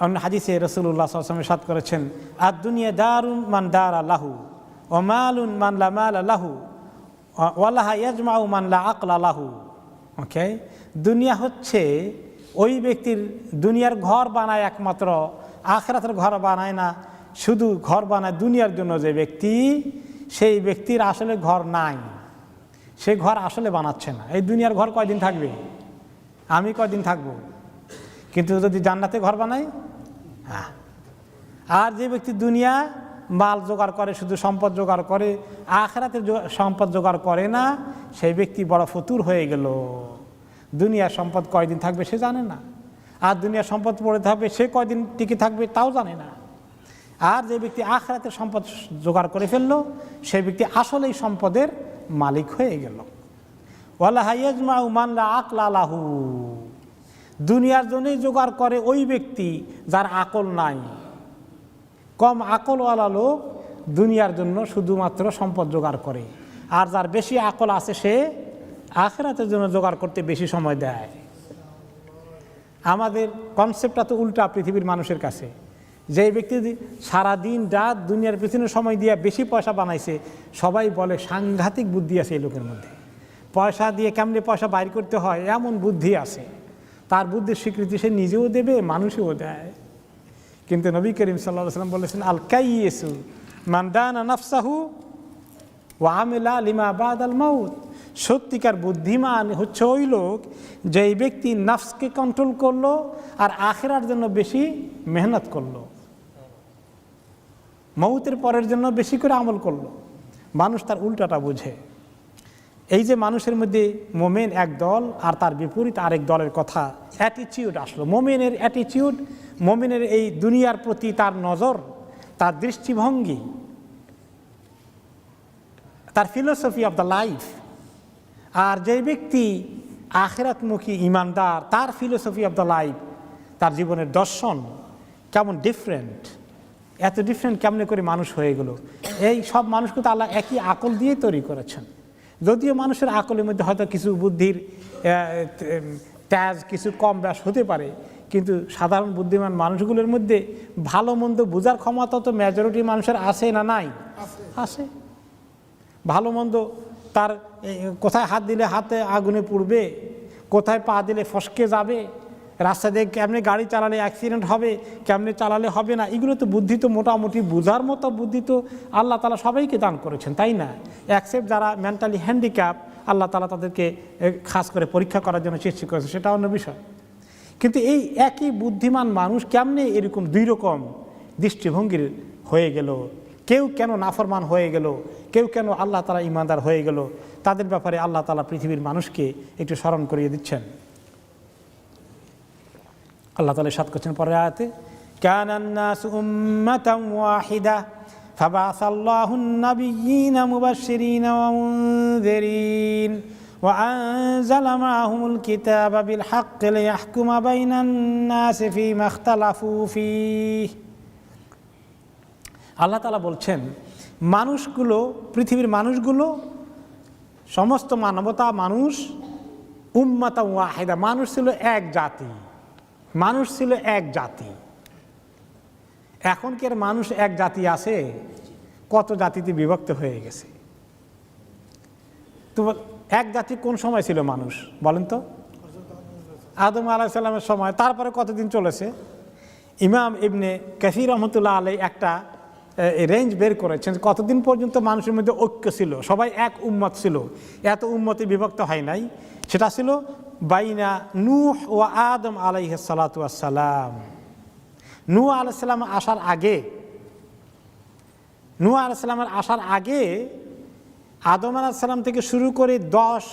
অন্য হাদিসে রাসূলুল্লাহ সাল্লাল্লাহু আলাইহি ওয়াসাল্লাম ইরশাদ করেছেন, আদ দুনিয়া দারুন মান দারা লাহু ওয়া মালুন মান লা মালা লাহু ওয়া লাহা ইয়াজমাউ মান লা আকলা লাহু। ওকে, দুনিয়া হচ্ছে ওই ব্যক্তির, দুনিয়ার ঘর বানায় একমাত্র, আখিরাতের ঘর বানায় না। শুধু ঘর বানায় দুনিয়ার জন্য যে ব্যক্তি, সেই ব্যক্তির আসলে ঘর নাই, সে ঘর আসলে বানাচ্ছে না। এই দুনিয়ার ঘর কয়দিন থাকবে? আমি কয়দিন থাকবো? কিন্তু যদি জান্নাতে ঘর বানাই, হ্যাঁ। আর যে ব্যক্তি দুনিয়া মাল জোগাড় করে, শুধু সম্পদ জোগাড় করে, আখিরাতের সম্পদ জোগাড় করে না, সেই ব্যক্তি বড় ফতুর হয়ে গেল। দুনিয়ার সম্পদ কয়দিন থাকবে সে জানে না, আর দুনিয়ার সম্পদ পড়ে থাকবে সে কয়দিন টিকে থাকবে তাও জানে না। আর যে ব্যক্তি আখিরাতের সম্পদ জোগাড় করে ফেললো, সেই ব্যক্তি আসলেই সম্পদের মালিক হয়ে গেল। ওয়ালা ইয়াজমাউ মান লা আকলা লাহু, দুনিয়ার জন্যই জোগাড় করে ওই ব্যক্তি যার আকল নাই। কম আকলওয়ালা লোক দুনিয়ার জন্য শুধুমাত্র সম্পদ জোগাড় করে, আর যার বেশি আকল আছে সে আখিরাতের জন্য জোগাড় করতে বেশি সময় দেয়। আমাদের কনসেপ্টটা তো উল্টা পৃথিবীর মানুষের কাছে, যে ব্যক্তি সারাদিন রাত দুনিয়ার পিছনে সময় দিয়ে বেশি পয়সা বানাইছে, সবাই বলে সাংঘাতিক বুদ্ধি আছে এই লোকের মধ্যে, পয়সা দিয়ে কেমনে পয়সা বাইর করতে হয় এমন বুদ্ধি আছে। তার বুদ্ধির স্বীকৃতি সে নিজেও দেবে, মানুষও দেয়। কিন্তু নবী করিম সাল্লাল্লাহু আলাইহি ওয়াসাল্লাম বলেছেন, আল কাইয়িসু মান দানা নাফসাহু ওয়া আমিলা লিমা বাদাল মাউত। সত্যিকার বুদ্ধিমান হচ্ছে ওই লোক যেই ব্যক্তি নফসকে কন্ট্রোল করলো আর আখিরার জন্য বেশি মেহনত করলো, মৌতের পরের জন্য বেশি করে আমল করলো। মানুষ তার উল্টাটা বুঝে। এই যে মানুষের মধ্যে মোমেন এক দল আর তার বিপরীত আরেক দলের কথা, অ্যাটিটিউড আসলো। মোমেনের অ্যাটিটিউড, মোমেনের এই দুনিয়ার প্রতি তার নজর, তার দৃষ্টিভঙ্গি, তার ফিলোসফি অফ দ্য লাইফ। আর যে ব্যক্তি আখিরাতমুখী ইমানদার, তার ফিলোসফি অফ দ্য লাইফ, তার জীবনের দর্শন কেমন ডিফারেন্ট। এত ডিফারেন্ট কেমনে করে মানুষ হয়ে গেল? এই সব মানুষকে তো আল্লাহ একই আকল দিয়ে তৈরি করেছেন। যদিও মানুষের আকলের মধ্যে হয়তো কিছু বুদ্ধির তেজ কিছু কম ব্যাস হতে পারে, কিন্তু সাধারণ বুদ্ধিমান মানুষগুলোর মধ্যে ভালো মন্দ বোঝার ক্ষমতা তো মেজরিটি মানুষের আছে না নাই? আছে। ভালো মন্দ তার কোথায় হাত দিলে হাতে আগুনে পুড়বে, কোথায় পা দিলে ফসকে যাবে, রাস্তা দিয়ে কেমনে গাড়ি চালালে অ্যাক্সিডেন্ট হবে, কেমনে চালালে হবে না, এগুলো তো বুদ্ধি তো মোটামুটি বোঝার মতো বুদ্ধি তো আল্লাহ তাআলা সবাইকে দান করেছেন, তাই না? অ্যাকসেপ্ট যারা মেন্টালি হ্যান্ডিক্যাপ, আল্লাহ তাআলা তাদেরকে খাস করে পরীক্ষা করার জন্য সৃষ্টি করেছে, সেটা অন্য বিষয়। কিন্তু এই একই বুদ্ধিমান মানুষ কেমনে এরকম দুই রকম দৃষ্টিভঙ্গির হয়ে গেল? কেউ কেন নাফরমান হয়ে গেল, কেউ কেন আল্লাহ তাআলা ঈমানদার হয়ে গেল? তাদের ব্যাপারে আল্লাহ তাআলা পৃথিবীর মানুষকে একটু স্মরণ করিয়ে দিচ্ছেন। আল্লাহ তাআলা ইরশাদ করছেন পরের আয়াতে, কানান নাসু উম্মাতান ওয়াহিদা ফাবাআসাল্লাহুন নাবিয়্যিনা মুবাশশিরিনা ওয়া মুনযিরিন ওয়া আনজালা মাআহুমুল কিতাবা বিল হাক্কি লিয়াহকুমা বাইনান নাসি ফীমা ইখতালাফু ফীহি। আল্লাহ তাআলা বলছেন, মানুষগুলো, পৃথিবীর মানুষগুলো, সমস্ত মানবতা মানুষ, উম্মাতান ওয়াহিদা, মানুষ ছিল এক জাতি, মানুষ ছিল এক জাতি। এখন কি আর মানুষ এক জাতি আছে? কত জাতিতে বিভক্ত হয়ে গেছে। তো এক জাতি কোন সময় ছিল মানুষ বলেন তো? আদম আলাইহিস সালামের সময়। তারপরে কতদিন চলেছে? ইমাম ইবনে কাসির রহমতুল্লাহ আলাইহি একটা রেঞ্জ বের করেছেন কতদিন পর্যন্ত মানুষের মধ্যে ঐক্য ছিল, সবাই এক উম্মত ছিল, এত উম্মতে বিভক্ত হয় নাই। সেটা ছিল বাইনা নূহ ও আদম আলাইহিস সালাতু ওয়াস সালাম। নূহ আলাইহিস সালাম আসার আগে, নূহ আলাইহিস সালামের আসার আগে আদম আলাইহিস সালাম থেকে শুরু করে 10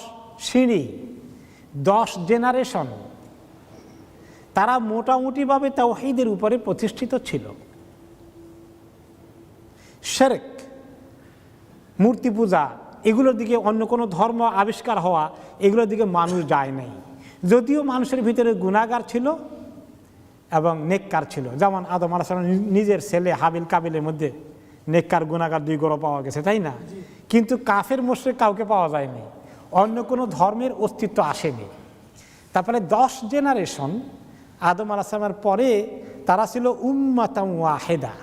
সিঁড়ি, 10 জেনারেশন, তারা মোটামুটিভাবে তাওহীদের উপরে প্রতিষ্ঠিত ছিল। শিরক, মূর্তি পূজা, এগুলোর দিকে, অন্য কোনো ধর্ম আবিষ্কার হওয়া, এগুলোর দিকে মানুষ যায় নাই। যদিও মানুষের ভিতরে গুনাহগার ছিল এবং নেককার ছিল, যেমন আদম আলাইহিস সালাম নিজের ছেলে হাবিল কাবিলের মধ্যে নেককার গুনাহগার 2 গ্রুপ পাওয়া গেছে, তাই না? কিন্তু কাফের মুশরিক কাউকে পাওয়া যায়নি, অন্য কোনো ধর্মের অস্তিত্ব আসেনি। তারপরে 10 জেনারেশন আদম আলাইহিস সালামের পরে তারা ছিল উম্মাতান ওয়াহিদা,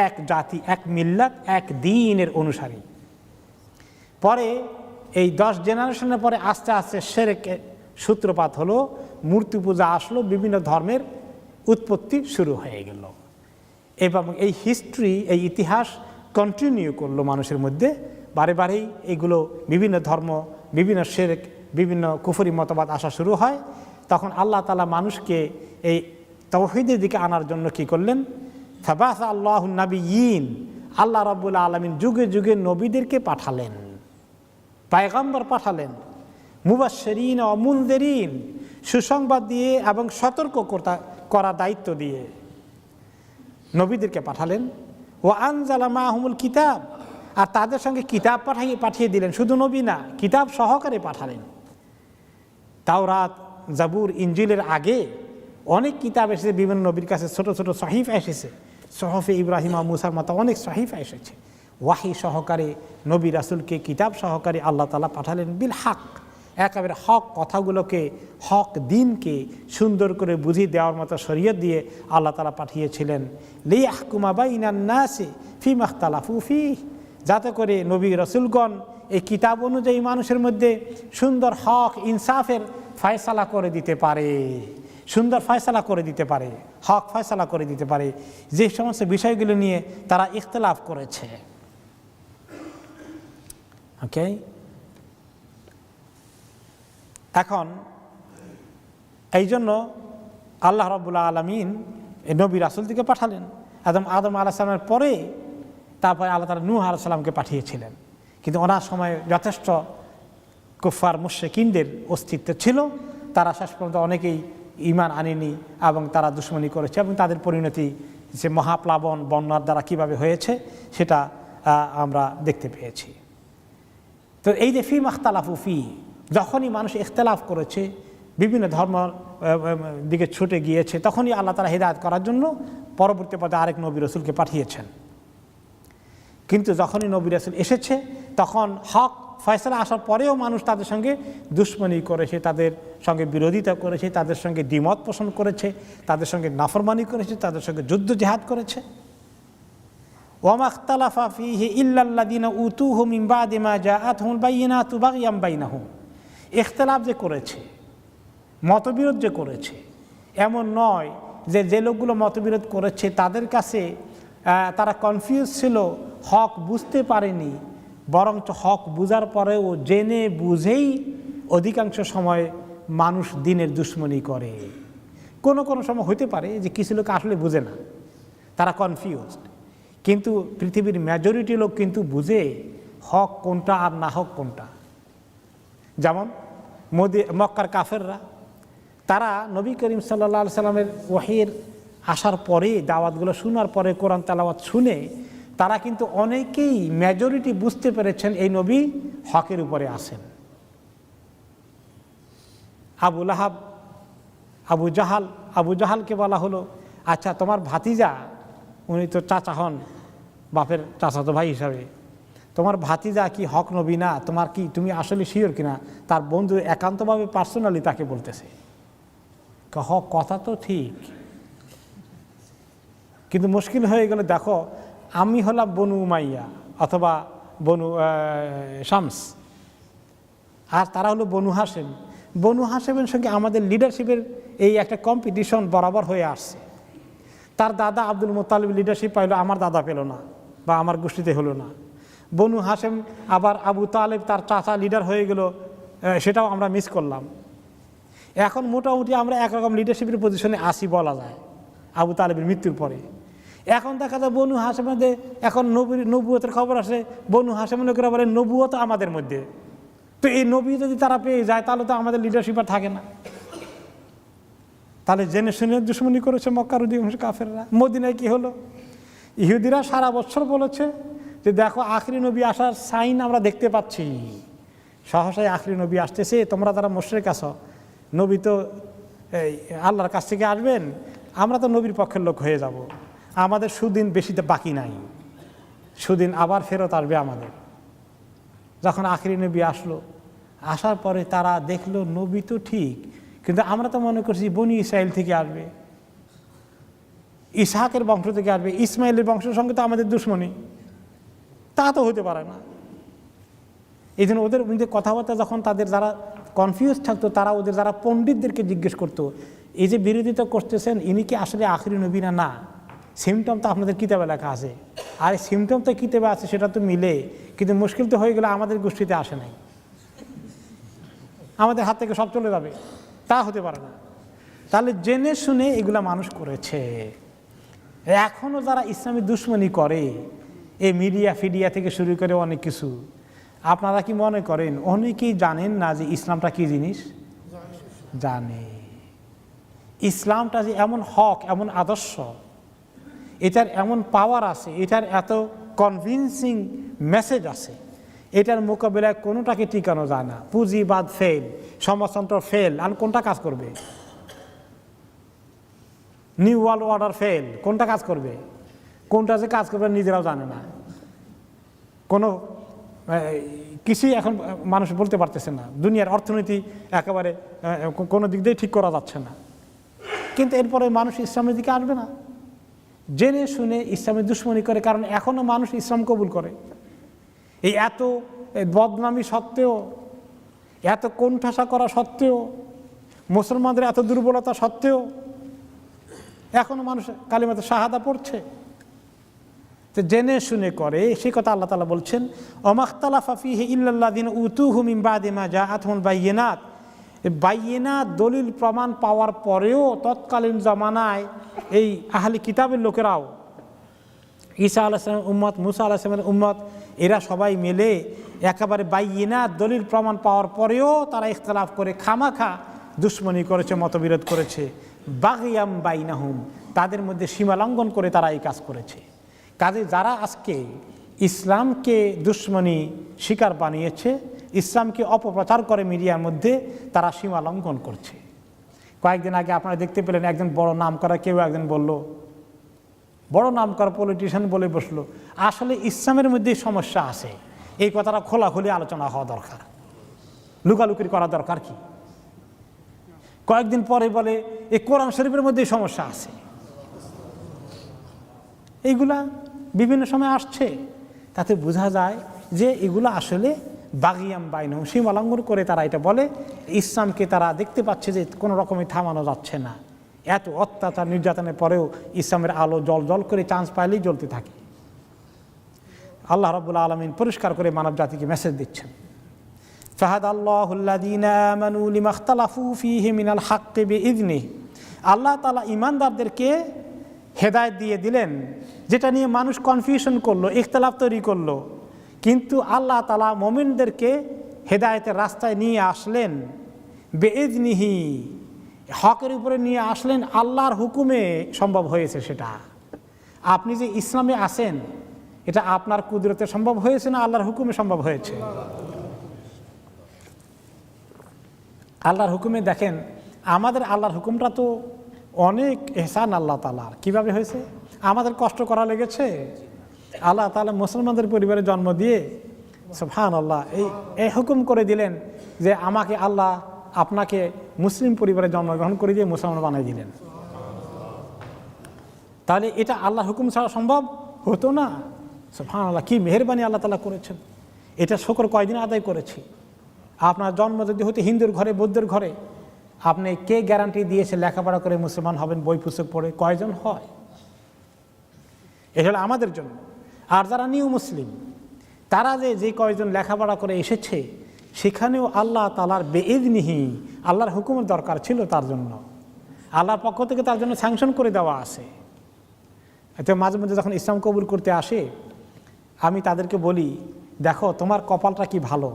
এক জাতি, এক মিল্লাত, এক দ্বীনের অনুসারী। পরে এই 10 জেনারেশনের পরে আস্তে আস্তে শিরকের সূত্রপাত হলো, মূর্তি পূজা আসলো, বিভিন্ন ধর্মের উৎপত্তি শুরু হয়ে গেল। এবং এই হিস্ট্রি, এই ইতিহাস কন্টিনিউ করলো মানুষের মধ্যে, বারে বারেই এগুলো বিভিন্ন ধর্ম, বিভিন্ন শিরক, বিভিন্ন কুফরি মতবাদ আসা শুরু হয়। তখন আল্লাহ তাআলা মানুষকে এই তাওহীদের দিকে আনার জন্য কি করলেন? ফাবাসা আল্লাহুন নাবিয়্যিন, আল্লাহ রাব্বুল আলামিন যুগে যুগে নবীদেরকে পাঠালেন, পয়গম্বর পাঠালেন, মুবাশশিরিন ওয়া মুনযিরিন, সুসংবাদ দিয়ে এবং সতর্ক করার দায়িত্ব দিয়ে নবীদেরকে পাঠালেন। ওয়া আনজালা মাআহুমুল কিতাব, আর তাদের সঙ্গে কিতাব পাঠিয়ে দিলেন। শুধু নবী না, কিতাব সহকারে পাঠালেন। তাওরাত, জাবুর, ইনজিলের আগে অনেক কিতাব এসেছে, বিভিন্ন নবীর কাছে ছোট ছোট সহিফা এসেছে, সহফে ইব্রাহিম ও মুসার মতো অনেক সহিফা এসেছে। ওয়াহি সহকারে নবী রাসূলকে কিতাব সহকারে আল্লাহ তাআলা পাঠালেন বিল হক, একেবারে হক কথাগুলোকে, হক দিনকে সুন্দর করে বুঝিয়ে দেওয়ার মতো শরীয়ত দিয়ে আল্লাহ তাআলা পাঠিয়েছিলেন। লিয়াহকুমা বাইনান নাসি ফীমা ইখতালাফু ফীহ, যাতে করে নবী রাসূলগণ এই কিতাব অনুযায়ী মানুষের মধ্যে সুন্দর হক ইনসাফের ফয়সালা করে দিতে পারে, সুন্দর ফয়সালা করে দিতে পারে, হক ফয়সালা করে দিতে পারে যে সমস্ত বিষয়গুলো নিয়ে তারা ইখতিলাফ করেছে। ওকে, এখন এই জন্য আল্লাহ রাব্বুল আলামিন নবী রাসূল দিকে পাঠালেন। আদম আলাইহিস সালামের পরে তারপরে আল্লাহ তাআলা নূহ আলাইহিস সালামকে পাঠিয়েছিলেন, কিন্তু ওনার সময় যথেষ্ট কুফার মুশরিকিনদের অস্তিত্ব ছিল। তারা শেষ পর্যন্ত অনেকেই ঈমান আনেনি এবং তারা দুশমনী করেছে, এবং তাদের পরিণতি যে মহাপ্লাবন বন্যার দ্বারা কিভাবে হয়েছে সেটা আমরা দেখতে পেয়েছি। তো এই যে ফীমা ইখতালাফু ফীহ, যখনই মানুষ ইখতিলাফ করেছে, বিভিন্ন ধর্ম দিকে ছুটে গিয়েছে, তখনই আল্লাহ তাআলা হিদায়াত করার জন্য পরবর্তী পথে আরেক নবী রাসূলকে পাঠিয়েছেন। কিন্তু যখনই নবী রাসূল এসেছে, তখন হক ফয়সালা আসার পরেও মানুষ তাদের সঙ্গে দুশমনী করেছে, তাদের সঙ্গে বিরোধিতা করেছে, তাদের সঙ্গে দ্বিমত পোষণ করেছে, তাদের সঙ্গে নাফরমানি করেছে, তাদের সঙ্গে যুদ্ধ জিহাদ করেছে। ওয়ামা ইখতালাফা ফীহি ইল্লাল্লাযীনা উতুহু মিন বাদি মা জাআতহুমুল বায়িনাতু বাগয়াম বাইনাহুম, ইখতিলাফ যে করেছে, মতবিরোধ যে করেছে, এমন নয় যে লোকগুলো মতবিরোধ করেছে তাদের কাছে তারা কনফিউজ ছিল, হক বুঝতে পারেনি, বরঞ্চ হক বুঝার পরেও জেনে বুঝেই অধিকাংশ সময় মানুষ দিনের দুশমনী করে। কোনো কোনো সময় হতে পারে যে কিছু লোক আসলে বুঝে না, তারা কনফিউজড, কিন্তু পৃথিবীর মেজরিটি লোক কিন্তু বুঝে হক কোনটা আর না হক কোনটা। যেমন মক্কার কাফেররা, তারা নবী করিম সাল্লাল্লাহু আলাইহি সাল্লামের ওহীর আসার পরে, দাওয়াতগুলো শোনার পরে, কোরআন তেলাওয়াত শুনে তারা কিন্তু অনেকেই মেজরিটি বুঝতে পেরেছেন এই নবী হকের উপরে আসেন। আবু লাহাব, আবু জাহালকে বলা হলো, আচ্ছা তোমার ভাতিজা, উনি তো চাচা হন বাপের চাচাতো ভাই হিসাবে, তোমার ভাতিজা কি হক নবী না? তোমার কি, তুমি আসলে শিওর কিনা? তার বন্ধু একান্তভাবে পার্সোনালি তাকে বলতেছে, হক কথা তো ঠিক, কিন্তু মুশকিল হয়ে গেল, দেখো আমি হলাম বনু উমাইয়া অথবা বনু শামস, আর তারা হলো বনু হাশেম। বনু হাশেমের সঙ্গে আমাদের লিডারশিপের এই একটা কম্পিটিশন বরাবর হয়ে আসছে। তার দাদা আব্দুল মুত্তালিব লিডারশিপ পাইল, আমার দাদা পেল না বা আমার গোষ্ঠীতে হলো না। বনু হাশেম আবার আবু তালেব তার চাচা লিডার হয়ে গেল, সেটাও আমরা মিস করলাম। এখন মোটামুটি আমরা একরকম লিডারশিপের পজিশনে আসি বলা যায় আবু তালেবের মৃত্যুর পরে। এখন দেখা যায় বনু হাশেমদের এখন নবুয়তের খবর আসে, বনু হাশেম লোকেরা বলে নবুয়ত আমাদের মধ্যে, তো এই নবী যদি তারা পেয়ে যায় তাহলে তো আমাদের লিডারশিপ আর থাকে না। তাহলে জেনে শুনে দুশমনী করেছে মক্কার অধিকাংশ কাফেররা। মদিনায় কি হলো? ইহুদিরা সারা বছর বলেছে যে দেখো আখরি নবী আসার সাইন আমরা দেখতে পাচ্ছি, সহসাই আখরি নবী আসতেছে, তোমরা তারা মুশরিক আছো, নবী তো আল্লাহর কাছ থেকে আসবেন, আমরা তো নবীর পক্ষের লোক হয়ে যাব, আমাদের সুদিন বেশিতে বাকি নাই, সুদিন আবার ফেরত আসবে আমাদের। যখন আখরি নবী আসলো, আসার পরে তারা দেখলো নবী তো ঠিক, কিন্তু আমরা তো মনে করছি বনি ইসরাইল থেকে আসবে, ইসহাকের বংশ থেকে আসবে, ইসমাইলের বংশের সঙ্গে তো আমাদের দুশমনী, তা তো হতে পারে না। এই জন্য ওদের মধ্যে কথাবার্তা যখন তাদের যারা কনফিউজ থাকতো, তারা ওদের যারা পণ্ডিতদেরকে জিজ্ঞেস করতো, এই যে বিরোধিতা করতেছেন ইনি কি আসলে আখরি নবী না? না, সিমটম তো আপনাদের কিতাবে লেখা আছে, আর এই সিমটম তো কিতাবে আছে, সেটা তো মিলে, কিন্তু মুশকিল তো হয়ে গেলে আমাদের গোষ্ঠীতে আসে নাই, আমাদের হাত থেকে সব চলে যাবে, তা হতে পারে না। তাহলে জেনে শুনে এগুলা মানুষ করেছে। এখনও যারা ইসলামী দুশমনী করে, এই মিডিয়া ফিডিয়া থেকে শুরু করে অনেক কিছু, আপনারা কি মনে করেন অনেকেই জানেন না যে ইসলামটা কি জিনিস? জানে। ইসলামটা যে এমন হক, এমন আদর্শ, এটার এমন পাওয়ার আছে, এটার এত কনভিনসিং মেসেজ আছে, এটার মোকাবিলায় কোনোটাকে টিকানো যায় না। পুঁজিবাদ ফেল, সমাজতন্ত্র ফেল, আর কোনটা কাজ করবে? নিউ ওয়ার্ল্ড অর্ডার ফেল, কোনটা কাজ করবে? কোনটা যে কাজ করবে নিজেরাও জানে না। কোনো কিছুই এখন মানুষ বলতে পারতেছে না, দুনিয়ার অর্থনীতি একেবারে কোনো দিক দিয়ে ঠিক করা যাচ্ছে না, কিন্তু এরপরে মানুষ ইসলামের দিকে আসবে না, জেনে শুনে ইসলামের দুশ্মনী করে। কারণ এখনও মানুষ ইসলাম কবুল করে, এই এত বদনামি সত্ত্বেও, এত কোণঠাসা করা সত্ত্বেও, মুসলমানদের এত দুর্বলতা সত্ত্বেও এখনো মানুষ কালিমাতে শাহাদা পড়ছে। তো জেনে শুনে করে, সেই কথা আল্লাহ তাআলা বলছেন, ওমাখতালাফা ফীহি ইল্লাল্লাযীনা উতুহু মিন বাদি মা জাআতহুমুল বায়্যিনাত। বায়্যিনাত দলিল প্রমাণ পাওয়ার পরেও তৎকালীন জামানায় এই আহলি কিতাবের লোকেরাও, ঈসা আলাইহিস সালামের উম্মত, মুসা আলাইহিস সালামের উম্মত, এরা সবাই মিলে একেবারে বায়্যিনাত দলিল প্রমাণ পাওয়ার পরেও তারা ইখতিলাফ করে খামাখা দুশ্মনী করেছে, মতবিরোধ করেছে। বাগিয়াম বাইনাহুম, তাদের মধ্যে সীমা লঙ্ঘন করে তারা এই কাজ করেছে। কাজে যারা আজকে ইসলামকে দুশ্মনী শিকার বানিয়েছে, ইসলামকে অপপ্রচার করে মিডিয়ার মধ্যে, তারা সীমা লঙ্ঘন করছে। কয়েকদিন আগে আপনারা দেখতে পেলেন, একজন বড় নাম করা কেউ একজন বলল, বড় নাম করা পলিটিশিয়ান বলে বসলো, আসলে ইসলামের মধ্যে সমস্যা আছে, এই কথাটা খোলাখুলি আলোচনা হওয়া দরকার, লুকালুকির করা দরকার কি? কয়েকদিন পরে বলে এই কোরআন শরীফের মধ্যে সমস্যা আছে। এইগুলা বিভিন্ন সময় আসছে, তাতে বোঝা যায় যে এগুলো আসলে বাগিয়াম বাইনহুম, সীমা লঙ্ঘন করে তারা এটা বলে। ইসলামকে তারা দেখতে পাচ্ছে যে কোনো রকমই থামানো যাচ্ছে না, এত অত্যাচার নির্যাতনের পরেও ইসলামের আলো জল জল করে চান্স পাইলেই জ্বলতে থাকে। আল্লাহ রাব্বুল আলামিন পরিষ্কার করে মানব জাতিকে মেসেজ দিচ্ছেন, ফাহাদাল্লাহুল্লাযীনা আমানু লিমাখতালাফু ফীহি মিনাল হাক্কি বিইযনিহি। আল্লাহ তাআলা ঈমানদারদেরকে হেদায়েত দিয়ে দিলেন, যেটা নিয়ে মানুষ কনফিউশন করলো, ইখতিলাফ তৈরি করলো, কিন্তু আল্লাহ তাআলা মুমিনদেরকে হেদায়েতের রাস্তায় নিয়ে আসলেন বিইযনিহি, হকের উপরে নিয়ে আসলেন, আল্লাহর হুকুমে সম্ভব হয়েছে সেটা। আপনি যে ইসলামে আছেন, এটা আপনার কুদরতে সম্ভব হয়েছে না আল্লাহর হুকুমে সম্ভব হয়েছে? আল্লাহর হুকুমে দেখেন, আমাদের আল্লাহর হুকুমটা তো অনেক এহসান আল্লাহ তাআলার। কীভাবে হয়েছে? আমাদের কষ্ট করা লেগেছে, আল্লাহ তাআলা মুসলমানদের পরিবারে জন্ম দিয়ে সুবহানাল্লাহ এই হুকুম করে দিলেন যে আমাকে আল্লাহ আপনাকে মুসলিম পরিবারে জন্মগ্রহণ করে দিয়ে মুসলমান বানিয়ে দিলেন। তাহলে এটা আল্লাহর হুকুম ছাড়া সম্ভব হতো না। সুবহানাল্লাহ, কি মেহেরবানি আল্লাহ তাআলা করেছেন, এটা শুকর কয়দিন আদায় করেছি। আপনার জন্ম যদি হতো হিন্দুর ঘরে, বৌদ্ধের ঘরে, আপনি কে গ্যারান্টি দিয়েছে লেখাপড়া করে মুসলমান হবেন? বই পুস্তক পড়ে কয়জন হয়? এটা হলো আমাদের জন্য। আর যারা নিউ মুসলিম, তারা যে কয়জন লেখাপড়া করে এসেছে, সেখানেও আল্লাহ তাআলার বেইযনিহি, আল্লাহর হুকুমের দরকার ছিল তার জন্য, আল্লাহর পক্ষ থেকে তার জন্য স্যাংশন করে দেওয়া আছে। এতে মাঝে মধ্যে যখন ইসলাম কবুল করতে আসে, আমি তাদেরকে বলি, দেখো তোমার কপালটা কি ভালো,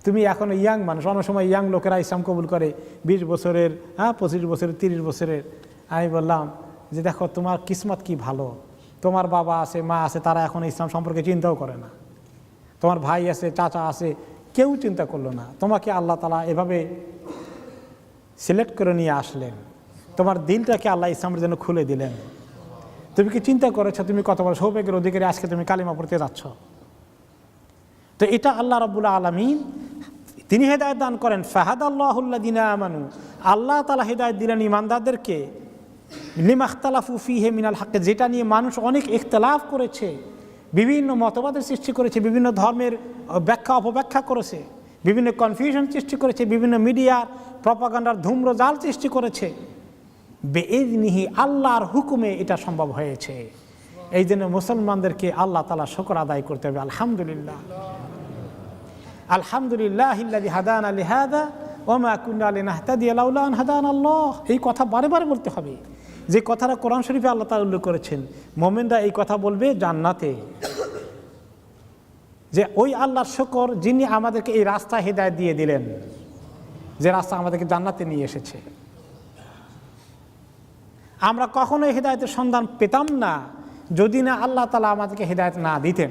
তুমি এখন ইয়াং মানুষ। অনেক সময় ইয়াং লোকেরা ইসলাম কবুল করে 20 বছরের, 25 বছরের, 30 বছরের। আমি বললাম যে দেখো তোমার কিসমত কি ভালো, তোমার বাবা আছে, মা আছে, তারা এখন ইসলাম সম্পর্কে চিন্তাও করে না। তোমার ভাই আছে, চাচা আছে, কেউ চিন্তা করলো না। তোমাকে আল্লাহ তাআলা এভাবে সিলেক্ট করে নিয়ে আসলেন, তোমার দিলটাকে আল্লাহ ইসলামের জন্য খুলে দিলেন। তুমি কি চিন্তা করেছো তুমি কত বড় সৌভাগ্যের অধিকারী, আজকে তুমি কালিমা পড়তে যাচ্ছ? তো এটা আল্লাহ রাব্বুল আলামিন তিনি হেদায়েত দান করেন। ফাহাদাল্লাহুল্লাযীনা আমানু, আল্লাহ তাআলা হেদায়েত দিলেন ঈমানদারদেরকে, লিমাখতালাফু ফীহি মিনাল হাক্কি, যেটা নিয়ে মানুষ অনেক ইখতিলাফ করেছে, বিভিন্ন মতবাদের সৃষ্টি করেছে, বিভিন্ন ধর্মের ব্যাখ্যা অপব্যাখ্যা করেছে, বিভিন্ন কনফিউশন সৃষ্টি করেছে, বিভিন্ন মিডিয়ার প্রপাগান্ডার ধূম্রজাল সৃষ্টি করেছে। বেইযনিহি, আল্লাহর হুকুমে এটা সম্ভব হয়েছে। এই জন্য মুসলমানদেরকে আল্লাহ তাআলা শুকর আদায় করতে হবে। আলহামদুলিল্লাহ, আলহামদুলিল্লাহিল্লাযী হাদানা লিহাযা ওয়া মা কুন্না লিনাহতাদিয়া লাউলা আন হাদানাল্লাহ। এই কথা বারে বারে বলতে হবে, যে কথাটা কোরআন শরীফে আল্লাহ তাআলা উল্লেখ করেছেন। মুমিনরা এই কথা বলবে জান্নাতে, যে ওই আল্লাহর শুকর যিনি আমাদেরকে এই রাস্তা হেদায়েত দিয়ে দিলেন, যে রাস্তা আমাদেরকে জান্নাতে নিয়ে এসেছে। আমরা কখনোই হেদায়েতের সন্ধান পেতাম না যদি না আল্লাহ তাআলা আমাদেরকে হেদায়েত না দিতেন।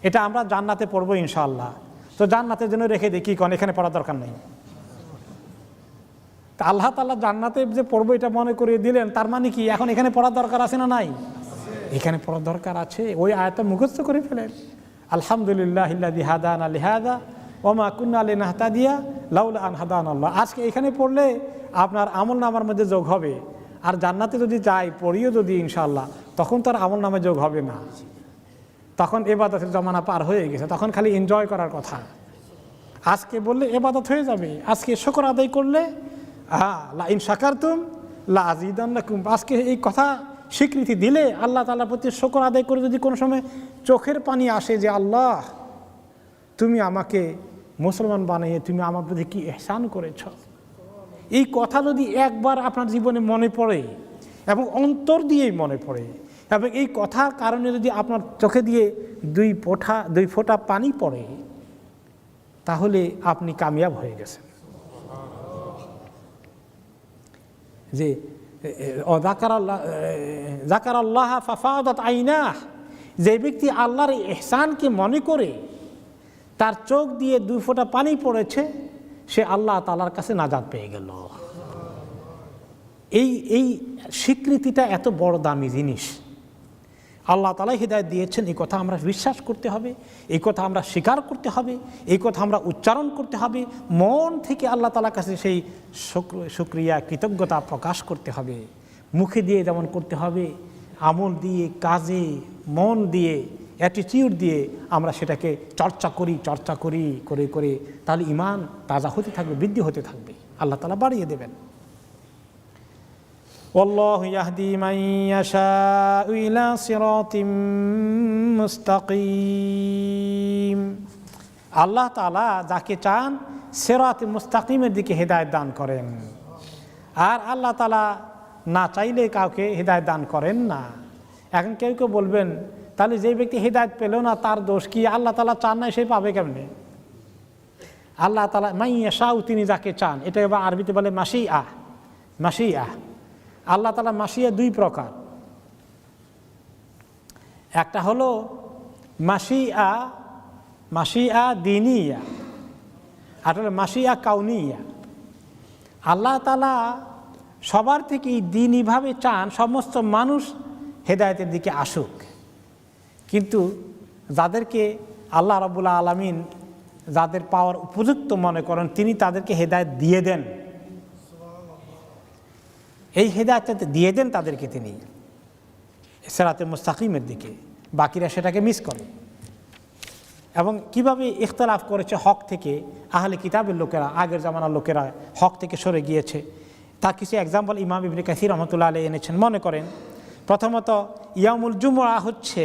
এটা আমরা জান্নাতে পড়বো ইনশাআল্লাহ। তো জান্নাতের জন্য রেখে দিই, কি কোন এখানে পড়ার দরকার নেই। তা আল্লাহ তাআলা জান্নাতে যে পড়বো এটা মনে করিয়ে দিলেন, তার মানে কি এখন এখানে পড়ার দরকার আছে না নাই? এখানে পড়ার দরকার আছে। ওই আয়াতটা মুখস্থ করে ফেলেন, আলহামদুলিল্লাহিল্লাযী হাদানা লিহাযা ওয়া মা কুন্না লিনাহতাদিয়া লাউলা আন হাদানাল্লাহ। আজকে এখানে পড়লে আপনার আমলনামার মধ্যে যোগ হবে, আর জান্নাতে যদি যাই পড়িও যদি ইনশাআল্লাহ, তখন তার আমলনামায় যোগ হবে না, তখন ইবাদতের জমানা পার হয়ে গেছে, তখন খালি এনজয় করার কথা। আজকে বললে ইবাদত হয়ে যাবে, আজকে শুকর আদায় করলে লা ইন শাকারতুম লা আযীদান্নাকুম, আজকে এই কথা স্বীকৃতি দিলে আল্লাহ তাআলার প্রতি শুকর আদায় করে যদি কোনো সময় চোখের পানি আসে যে আল্লাহ তুমি আমাকে মুসলমান বানিয়ে তুমি আমার প্রতি কি ইহসান করেছ, এই কথা যদি একবার আপনার জীবনে মনে পড়ে এবং অন্তর দিয়েই মনে পড়ে, এবং এই কথার কারণে যদি আপনার চোখে দিয়ে দুই ফোঁটা পানি পড়ে, তাহলে আপনি কামিয়াব হয়ে গেছেন। যে যাকারাল্লাহ ফাফাদাত আইনাহ, যে ব্যক্তি আল্লাহর ইহসানকে মনে করে তার চোখ দিয়ে 2 ফোঁটা পানি পড়েছে, সে আল্লাহ তাআলার কাছে নাজাত পেয়ে গেল। এই স্বীকৃতিটা এত বড় দামি জিনিস। আল্লাহ তাআলা হিদায়াত দিয়েছেন, এই কথা আমরা বিশ্বাস করতে হবে, এই কথা আমরা স্বীকার করতে হবে, এই কথা আমরা উচ্চারণ করতে হবে, মন থেকে আল্লাহ তাআলার কাছে সেই শুকরিয়া কৃতজ্ঞতা প্রকাশ করতে হবে। মুখে দিয়ে যেমন করতে হবে, আমল দিয়ে, কাজে, মন দিয়ে, অ্যাটিটিউড দিয়ে আমরা সেটাকে চর্চা করি করে তাহলে ঈমান তাজা হতে থাকবে, বৃদ্ধি হতে থাকবে, আল্লাহ তাআলা বাড়িয়ে দেবেন। والله يهدي من يشاء إلى صراط مستقيم। আল্লাহ তাআলা যাকে চান সিরাত মুস্তাকিমের দিকে হেদায়েত দান করেন, আর আল্লাহ তাআলা না চাইলে কাউকে হেদায়েত দান করেন না। এখন কেউ কেউ বলবেন তাহলে যে ব্যক্তি হেদায়েত পেল না তার দোষ কি? আল্লাহ তাআলা চান না, সে পাবে কেমনে? আল্লাহ তাআলা মান ইয়াশাউ, তিনি যাকে চান, এটা এবার আরবিতে বলে মাশিয়া। আল্লাহ তাআলা মাশিয়া 2 প্রকার, একটা হলো মাশিয়া দিনিয়া, আর হলো মাশিয়া কাউনিয়া। আল্লাহ তাআলা সবার থেকেই দিনীভাবে চান সমস্ত মানুষ হেদায়েতের দিকে আসুক, কিন্তু যাদেরকে আল্লাহ রাব্বুল আলামিন যাদের পাওয়ার উপযুক্ত মনে করেন, তিনি তাদেরকে হেদায়েত দিয়ে দেন। এই হেদায়েতটা দিয়ে দেন তাদেরকে তিনি সিরাতে মুস্তাকিমের দিকে, বাকিরা সেটাকে মিস করে। এবং কিভাবে ইখতিলাফ করেছে হক থেকে আহলে কিতাবের লোকেরা, আগের জামানার লোকেরা হক থেকে সরে গিয়েছে, তার কিছু এক্সাম্পল ইমাম ইবনে কাসির রহমতুল্লাহ আলাইহি এনেছেন। মনে করেন প্রথমত ইয়ামুল জুমআ হচ্ছে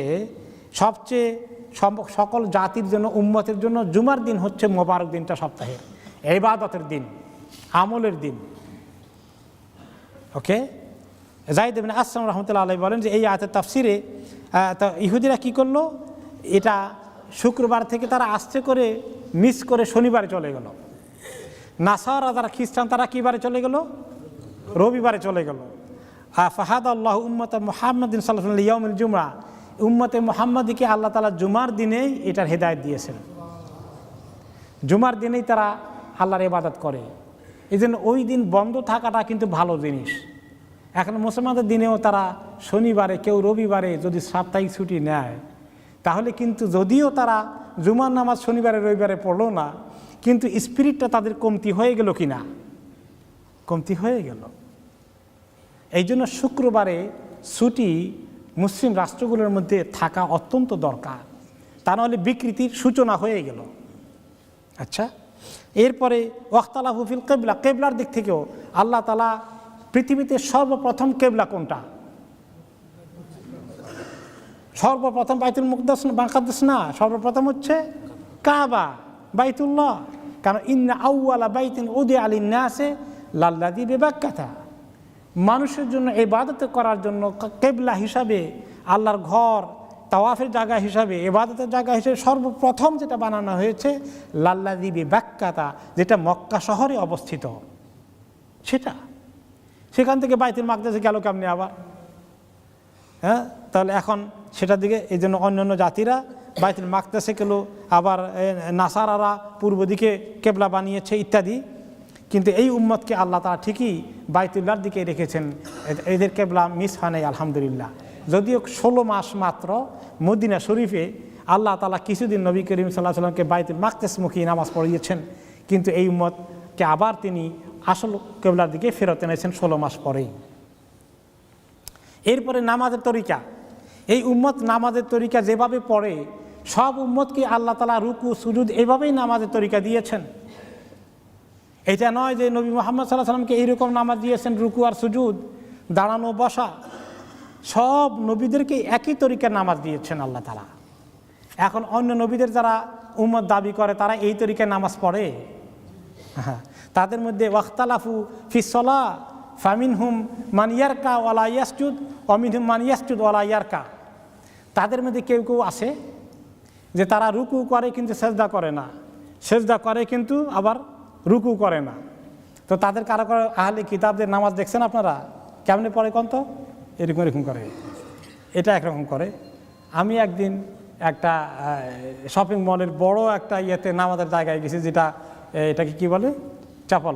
সবচেয়ে সকল জাতির জন্য, উম্মতের জন্য জুমার দিন হচ্ছে মোবারক দিনটা, সপ্তাহের ইবাদতের দিন, আমলের দিন। ওকে, যায়েদ ইবনে আসলাম রহমতুল্লাহ আলাইহি বলেন যে এই আয়াতের তাফসিরে ইহুদিরা কি করলো, এটা শুক্রবার থেকে তারা আস্তে করে মিস করে শনিবারে চলে গেল। নাসারা যারা খ্রিস্টান তারা কী বারে চলে গেল? রবিবারে চলে গেল। ফাহাদ আল্লাহ উম্মত মুহাম্মাদিন সাল্লাল্লাহু আলাইহি ইয়াউমুল জুমআ, উম্মতে মুহাম্মাদিকে আল্লাহ তাআলা জুমার দিনেই এটার হেদায়েত দিয়েছেন। জুমার দিনেই তারা আল্লাহর ইবাদত করে, এই জন্য ওই দিন বন্ধ থাকাটা কিন্তু ভালো জিনিস। এখন মুসলমানদের দিনেও তারা শনিবারে, কেউ রবিবারে যদি সাপ্তাহিক ছুটি নেয়, তাহলে কিন্তু যদিও তারা জুমার নামাজ শনিবারে রবিবারে পড়লো না, কিন্তু স্পিরিটটা তাদের কমতি হয়ে গেল কি না? কমতি হয়ে গেল। এই জন্য শুক্রবারে ছুটি মুসলিম রাষ্ট্রগুলোর মধ্যে থাকা অত্যন্ত দরকার, তা নাহলে বিকৃতির সূচনা হয়ে গেল। আচ্ছা, এরপরে ওয়াখতালাফু ফিল কিবলা, কিবলার দিক থেকেও আল্লাহ তাআলা পৃথিবীতে সর্বপ্রথম কিবলা কোনটা? সর্বপ্রথম বাইতুল মুকদ্দাস না, সর্বপ্রথম হচ্ছে কাবা, বাইতুল্লাহ। কারণ ইন্না আউওয়ালা বাইতিন উদিআ লিন-নাসি লাল্লাযী বিবাক্কাতা, মানুষের জন্য ইবাদত করার জন্য কিবলা হিসাবে, আল্লাহর ঘর তাওয়াফের জায়গা হিসাবে, ইবাদতের জায়গা হিসেবে সর্বপ্রথম যেটা বানানো হয়েছে লাল্লাযী বিবাক্কাতা, যেটা মক্কা শহরে অবস্থিত, সেটা। সেখান থেকে বাইতুল মাকদাসে গেল কেমনে আবার? হ্যাঁ, তাহলে এখন সেটার দিকে, এই জন্য অন্যান্য জাতিরা বাইতুল মাকদাসে গেল, আবার নাসারারা পূর্ব দিকে কেবলা বানিয়েছে ইত্যাদি। কিন্তু এই উম্মতকে আল্লাহ তাআলা ঠিকই বাইতুল্লাহর দিকে রেখেছেন, এদের কেবলা মিস হয় নাই আলহামদুলিল্লাহ। যদিও 16 মাস মাত্র মদিনা শরীফে আল্লাহ তাআলা কিছুদিন নবী করিম সাল্লাল্লাহু আলাইহি ওয়াসাল্লামকে বাইতুল মাকদিসমুখী নামাজ পড়িয়েছেন, কিন্তু এই উম্মতকে আবার তিনি আসল কিবলার দিকে ফেরত এনেছেন 16 মাস পরেই। এরপরে নামাজের তরিকা, এই উম্মত নামাজের তরিকা যেভাবে পড়ে, সব উম্মতকে আল্লাহ তাআলা রুকু সুজুদ এভাবেই নামাজের তরিকা দিয়েছেন। এটা নয় যে নবী মুহাম্মদ সাল্লাল্লাহু আলাইহি ওয়াসাল্লামকে এইরকম নামাজ দিয়েছেন, রুকু আর সুজুদ, দাঁড়ানো বসা, সব নবীদেরকে একই তরিকার নামাজ দিয়েছেন আল্লাহ তাআলা। এখন অন্য নবীদের যারা উম্মত দাবি করে তারা এই তরিকায় নামাজ পড়ে, তাদের মধ্যে ওয়াখতালাফু ফিস সালাহ ফামিনহুম মান ইয়ারকা ওয়ালা ইয়াসজুদ ওয়া মিনহুম মান ইয়াসজুদ ওয়ালা ইয়ারকা। তাদের মধ্যে কেউ কেউ আছে যে তারা রুকু করে কিন্তু সেজদা করে না, সেজদা করে কিন্তু আবার রুকু করে না। তো তাদের কারো কারো আহলে কিতাবদের নামাজ দেখছেন আপনারা কেমনে পড়ে কোন তো? এরকম এরকম করে, এটা একরকম করে। আমি একদিন একটা শপিং মলের বড় একটা ইয়েতে নামাজের জায়গায় গেছি, যেটা এটাকে কি বলে, চাপল,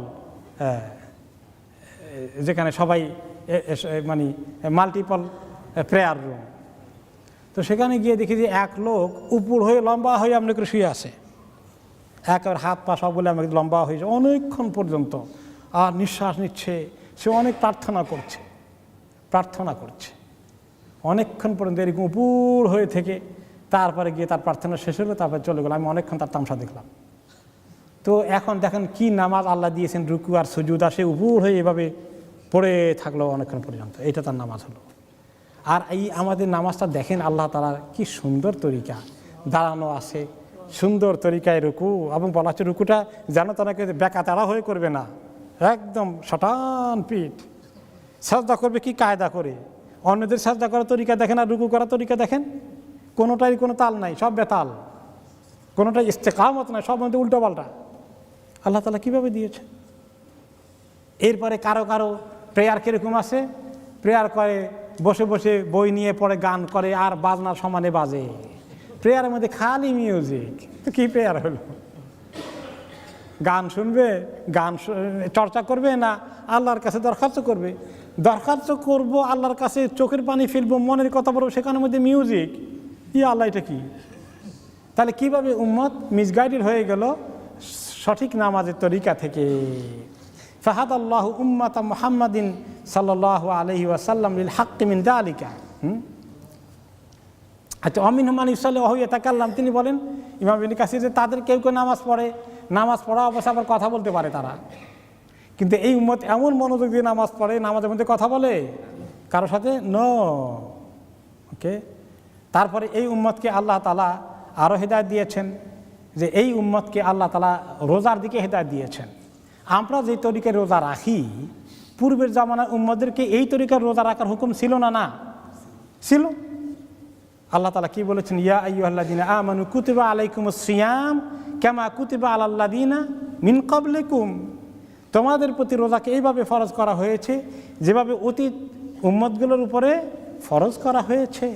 যেখানে সবাই মানে মাল্টিপল প্রেয়ার রুম। তো সেখানে গিয়ে দেখি যে এক লোক উপর হয়ে লম্বা হয়ে আপনি করে শুয়ে আছে, একেবারে হাত পা সব বলে আমাকে লম্বা হয়েছে অনেকক্ষণ পর্যন্ত, আর নিঃশ্বাস নিচ্ছে, সে অনেক প্রার্থনা করছে অনেকক্ষণ পর্যন্ত এরকম উপর হয়ে থেকে তারপরে গিয়ে তার প্রার্থনা শেষ হলো, তারপরে চলে গেল। আমি অনেকক্ষণ তার তামসা দেখলাম। তো এখন দেখেন কি নামাজ আল্লাহ দিয়েছেন, রুকু আর সুজুদ, আসে উপর হয়ে এভাবে পড়ে থাকলো অনেকক্ষণ পর্যন্ত, এটা তার নামাজ হলো। আর এই আমাদের নামাজটা দেখেন আল্লাহ তাআলার কি সুন্দর তরিকা, দাঁড়ানো আছে সুন্দর তরিকায় রুকু, এবং বলা হচ্ছে রুকুটা যেন তাকে বেকা তাড়া হয়ে করবে না, একদম শটান পিঠ। সাজদা করবে কি কায়দা করে, অন্যদের সাজদা করার তরিকা দেখেন আর রুকু করার তরিকা দেখেন, কোনোটাই কোনো তাল নাই, সব বেতাল, কোনোটাই ইস্তেকামত নাই, সব মধ্যে উল্টো পাল্টা। আল্লাহ তাআলা কীভাবে দিয়েছে। এরপরে কারো কারো প্রেয়ার কীরকম আছে, প্রেয়ার করে বসে বসে বই নিয়ে পড়ে, গান করে আর বাজনার সমানে বাজে, প্রেয়ারের মধ্যে খালি মিউজিক। তো কী প্রেয়ার হলো? গান শুনবে, গান চর্চা করবে, না আল্লাহর কাছে দরখাস্ত করবে? দরখাস্ত করবো আল্লাহর কাছে, চোখের পানি ফেলবো, মনের কথা বলবো, সেখানের মধ্যে মিউজিক। আল্লাহ এটা কি? তাহলে কিভাবে উম্মত মিসগাইডেড হয়ে গেল সঠিক নামাজের তরিকা থেকে। ফাহাদাল্লাহু উম্মাতা মুহাম্মাদিন সাল্লাল্লাহু আলাইহি ওয়াসাল্লাম লিল হাক্কি মিন যালিকা। আচ্ছা, অমিনহুম মান ইউসাল্লি ওয়া ইয়াতাকাল্লাম, তিনি বলেন ইমাম ইবনে কাসির যে তাদের কেউ কেউ নামাজ পড়ে, নামাজ পড়া অবশ্যই আবার কথা বলতে পারে তারা, কিন্তু এই উম্মত এমন মনোযোগ দিয়ে নামাজ পড়ে, নামাজের মধ্যে কথা বলে কারোর সাথে? নো। ওকে। তারপরে এই উম্মতকে আল্লাহ তাআলা আরও হেদায়েত দিয়েছেন, যে এই উম্মতকে আল্লাহ তাআলা রোজার দিকে হেদায়েত দিয়েছেন। আমরা যে তরিকায় রোজা রাখি, পূর্বের জামানার উম্মতদেরকে এই তরিকার রোজা রাখার হুকুম ছিল না? না ছিল। আল্লাহ তাআলা কি বলেছেন? ইয়া আইয়ুহাল্লাযীনা আমানু কুতিবা আলাইকুমুস সিয়াম কামা কুতিবা আলাল্লাযীনা মিন ক্বাবলিকুম, তোমাদের প্রতি রোজাকে এইভাবে ফরজ করা হয়েছে যেভাবে অতীত উম্মতগুলোর উপরে ফরজ করা হয়েছে।